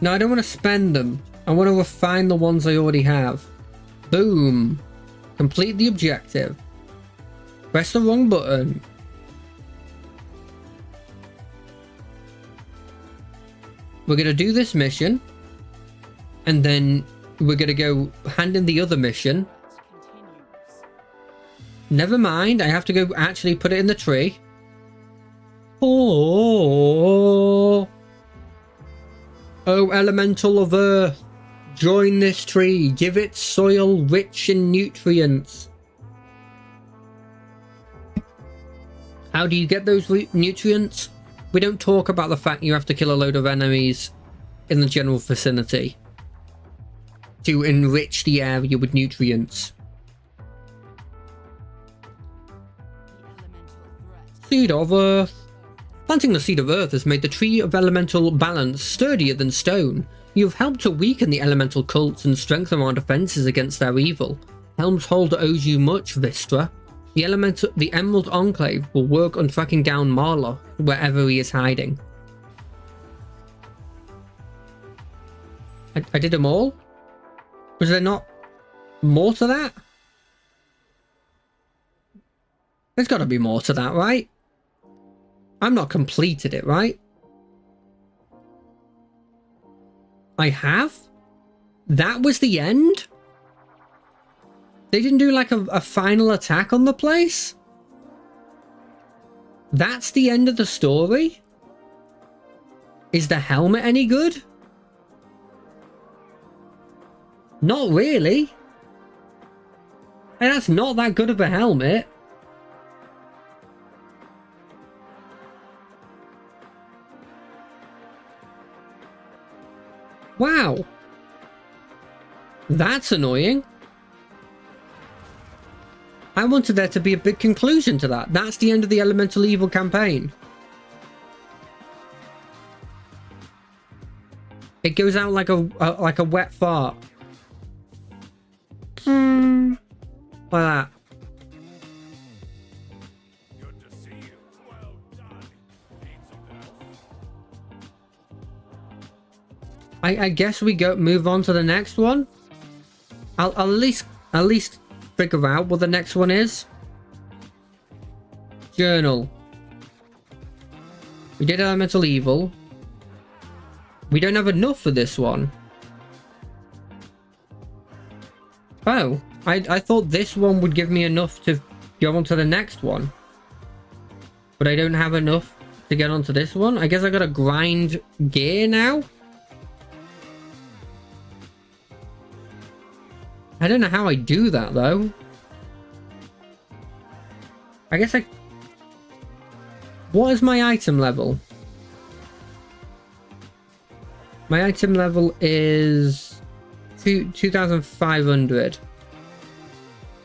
No, I don't want to spend them. I want to refine the ones I already have. Boom. Complete the objective. Press the wrong button. We're going to do this mission. And then we're going to go hand in the other mission. Never mind. I have to go actually put it in the tree. Oh, elemental of earth, join this tree, give it soil rich in nutrients. How do you get those nutrients? We don't talk about the fact you have to kill a load of enemies in the general vicinity to enrich the area with nutrients. Seed of Earth. Planting the Seed of Earth has made the Tree of Elemental Balance sturdier than stone. You have helped to weaken the elemental cults and strengthen our defenses against their evil. Helm's Hold owes you much, Vistra. The Emerald Enclave will work on tracking down Marla wherever he is hiding. I did them all? Was there not more to that? There's got to be more to that, right? I'm not completed it, right? I have? That was the end? They didn't do like a final attack on the place? That's the end of the story? Is the helmet any good? Not really. And that's not that good of a helmet. Wow. That's annoying. I wanted there to be a big conclusion to that. That's the end of the Elemental Evil campaign. It goes out like a wet fart. Like that. Good to see you. Well done. Need something else? I guess we move on to the next one. I'll at least figure out what the next one is. Journal. We did elemental evil. We don't have enough for this one. Oh, I thought this one would give me enough to go on to the next one. But I don't have enough to get onto this one. I guess I gotta grind gear now. I don't know how I do that though. I guess I... What is my item level? My item level is 2,500.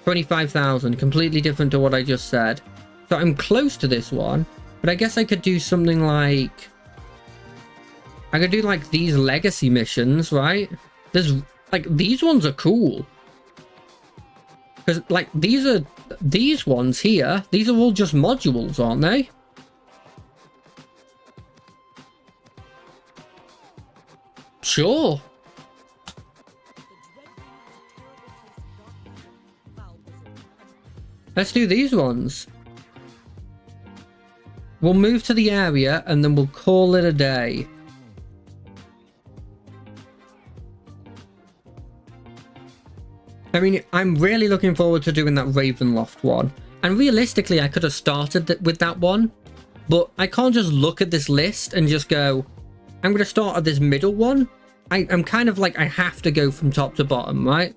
25,000. Completely different to what I just said. So I'm close to this one. But I guess I could do something like... I could do like these legacy missions, right? There's like these ones are cool. Because like these ones here, these are all just modules, aren't they? Sure. Let's do these ones. We'll move to the area and then we'll call it a day. I mean, I'm really looking forward to doing that Ravenloft one. And realistically, I could have started with that one. But I can't just look at this list and just go, I'm going to start at this middle one. I'm kind of like, I have to go from top to bottom, right?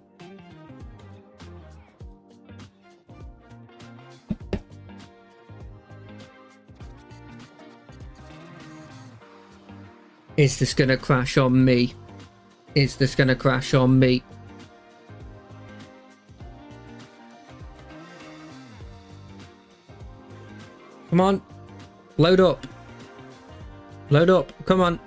Is this going to crash on me? Is this going to crash on me? Come on. Load up. Load up. Come on.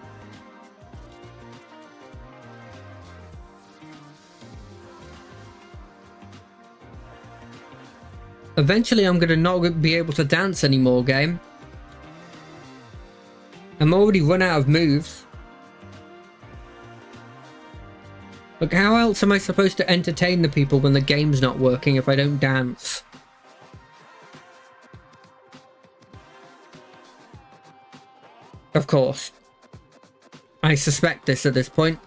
Eventually, I'm going to not be able to dance anymore, game. I'm already run out of moves. Look, how else am I supposed to entertain the people when the game's not working if I don't dance? Of course. I suspect this at this point.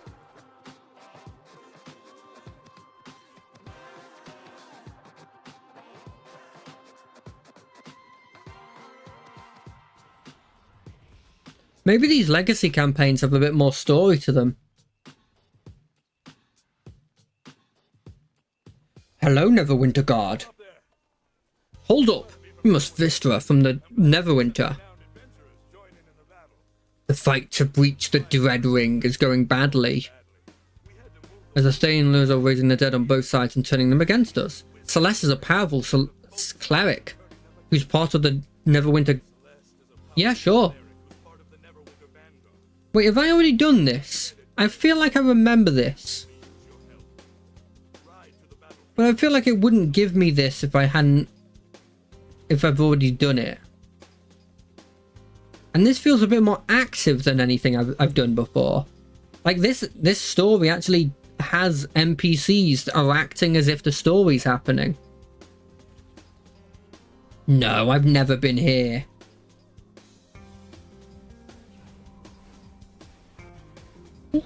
Maybe these legacy campaigns have a bit more story to them. Hello, Neverwinter Guard. Hold up. You must Vistra from the Neverwinter. The fight to breach the Dread Ring is going badly. As the Stainlers are raising the dead on both sides and turning them against us. Celeste is a powerful cleric who's part of the Neverwinter... Yeah, sure. Wait, have I already done this? I feel like I remember this. But I feel like it wouldn't give me this if I hadn't... If I've already done it. And this feels a bit more active than anything I've done before. Like this story actually has NPCs that are acting as if the story's happening. No, I've never been here.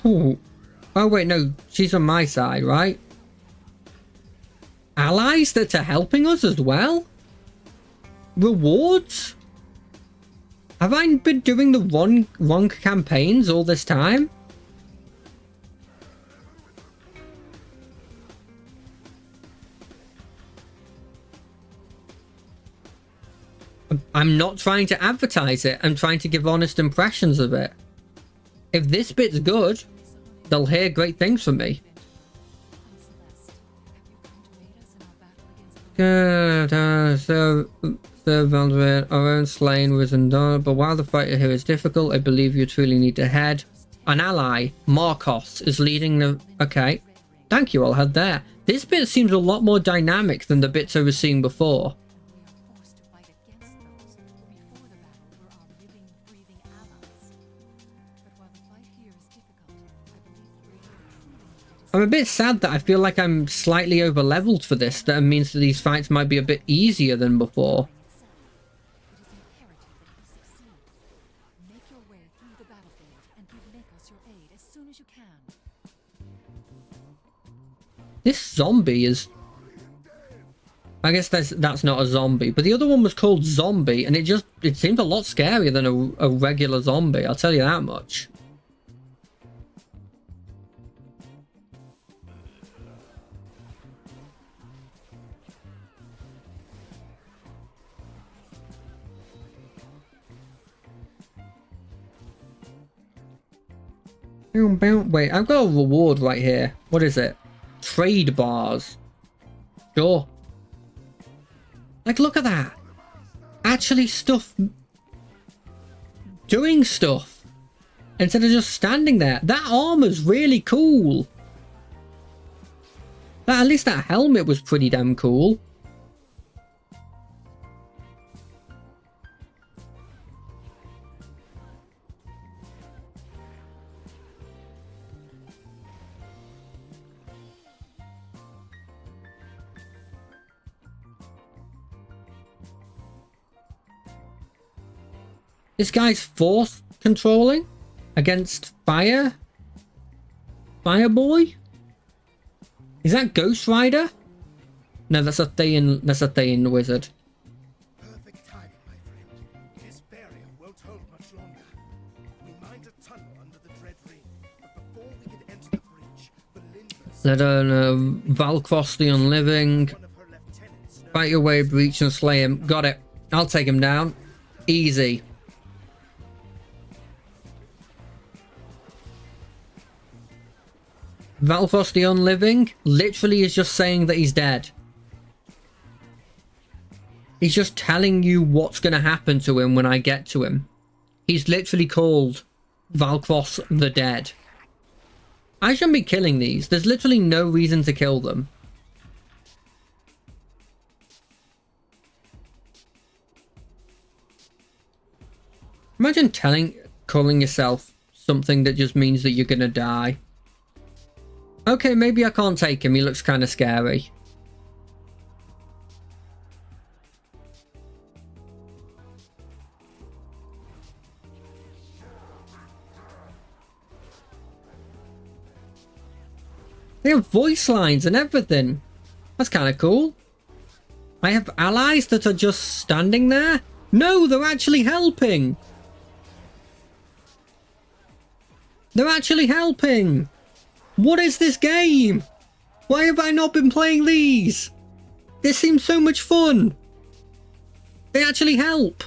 Ooh. Oh wait, no, she's on my side, right? Allies that are helping us as well? Rewards? Have I been doing the wrong campaigns all this time? I'm not trying to advertise it. I'm trying to give honest impressions of it. If this bit's good, they'll hear great things from me. Good, our own slain risen dawn, but while the fight here is difficult, I believe you truly need to head. An ally, Marcos, is leading the... Okay. Thank you, I'll head there. This bit seems a lot more dynamic than the bits I was seeing before. We are forced to fight against those who before the battle were our living, breathing allies. But while the fight here is difficult, I believe the radio truly needed I'm a bit sad that I feel like I'm slightly over leveled for this. That means that these fights might be a bit easier than before. It is imperative that we succeed. Make your way through the battlefield and give Nikos your aid as soon as you can. This zombie is... I guess that's not a zombie, but the other one was called Zombie, and it seemed a lot scarier than a regular zombie, I'll tell you that much. Wait, I've got a reward right here. What is it? Trade bars. Sure. Like, look at that. Actually stuff. Doing stuff. Instead of just standing there. That armor's really cool. At least that helmet was pretty damn cool. This guy's force controlling against fire? Fireboy? Is that Ghost Rider? No, that's a Thayan wizard. Perfect timing, my friend. This barrier won't hold much longer. We mined a tunnel under the Dread Ring, but before we could enter the breach, Belinda Valcross the Unliving. one of her lieutenants. Fight your way, breach and slay him. Got it. I'll take him down. Easy. Valfos the Unliving literally is just saying that he's dead. He's just telling you what's going to happen to him when I get to him. He's literally called Valcross the Dead. I shouldn't be killing these. There's literally no reason to kill them. Imagine calling yourself something that just means that you're going to die. Okay, maybe I can't take him. He looks kind of scary. They have voice lines and everything. That's kind of cool. I have allies that are just standing there. No, they're actually helping. They're actually helping. What is this game? Why have I not been playing these? This seems so much fun. They actually help.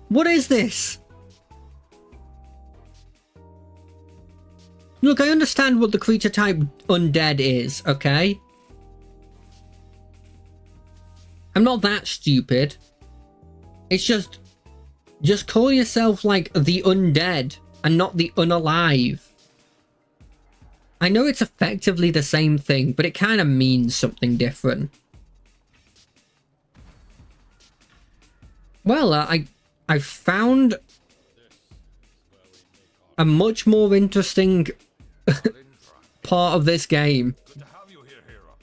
What is this? Look, I understand what the creature type undead is, okay? I'm not that stupid. It's just call yourself like the undead and not the unalive. I know it's effectively the same thing, but it kind of means something different. Well, I found a much more interesting part of this game. Good to have you here, hero.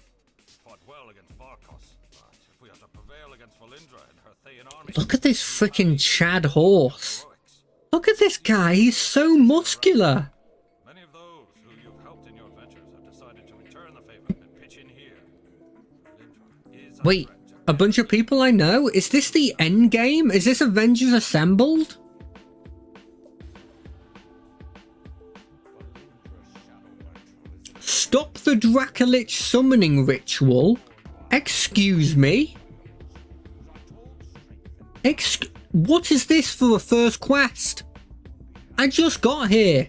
Fought well against Varkos, but if we are to prevail against Valindra and her Thayan army, Look at this freaking Chad horse. Look at this guy, he's so muscular. many of those who you've helped in your ventures have decided to return the favor and pitch in here. Valindra is our Wait, friend. a bunch of people I know? Is this the end game? Is this Avengers Assembled? Stop the Dracolich summoning ritual? Excuse me? What is this for a first quest? I just got here.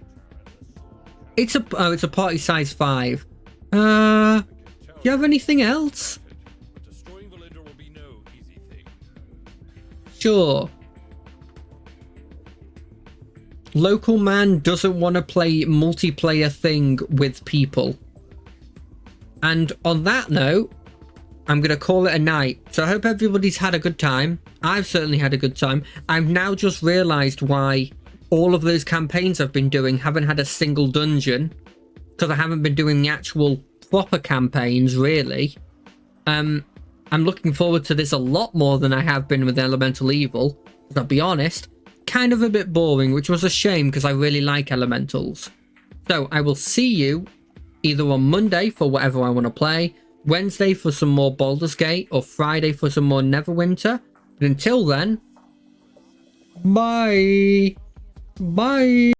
It's a party size 5. Do you have anything else? But destroying Valindra will be no easy thing. Sure. Local man doesn't want to play multiplayer thing with people. And on that note, I'm going to call it a night. So I hope everybody's had a good time. I've certainly had a good time. I've now just realized why all of those campaigns I've been doing haven't had a single dungeon, because I haven't been doing the actual proper campaigns, really. I'm looking forward to this a lot more than I have been with Elemental Evil. I'll be honest, kind of a bit boring, which was a shame because I really like Elementals. So I will see you either on Monday for whatever I want to play, Wednesday for some more Baldur's Gate, or Friday for some more Neverwinter. But until then, bye. Bye.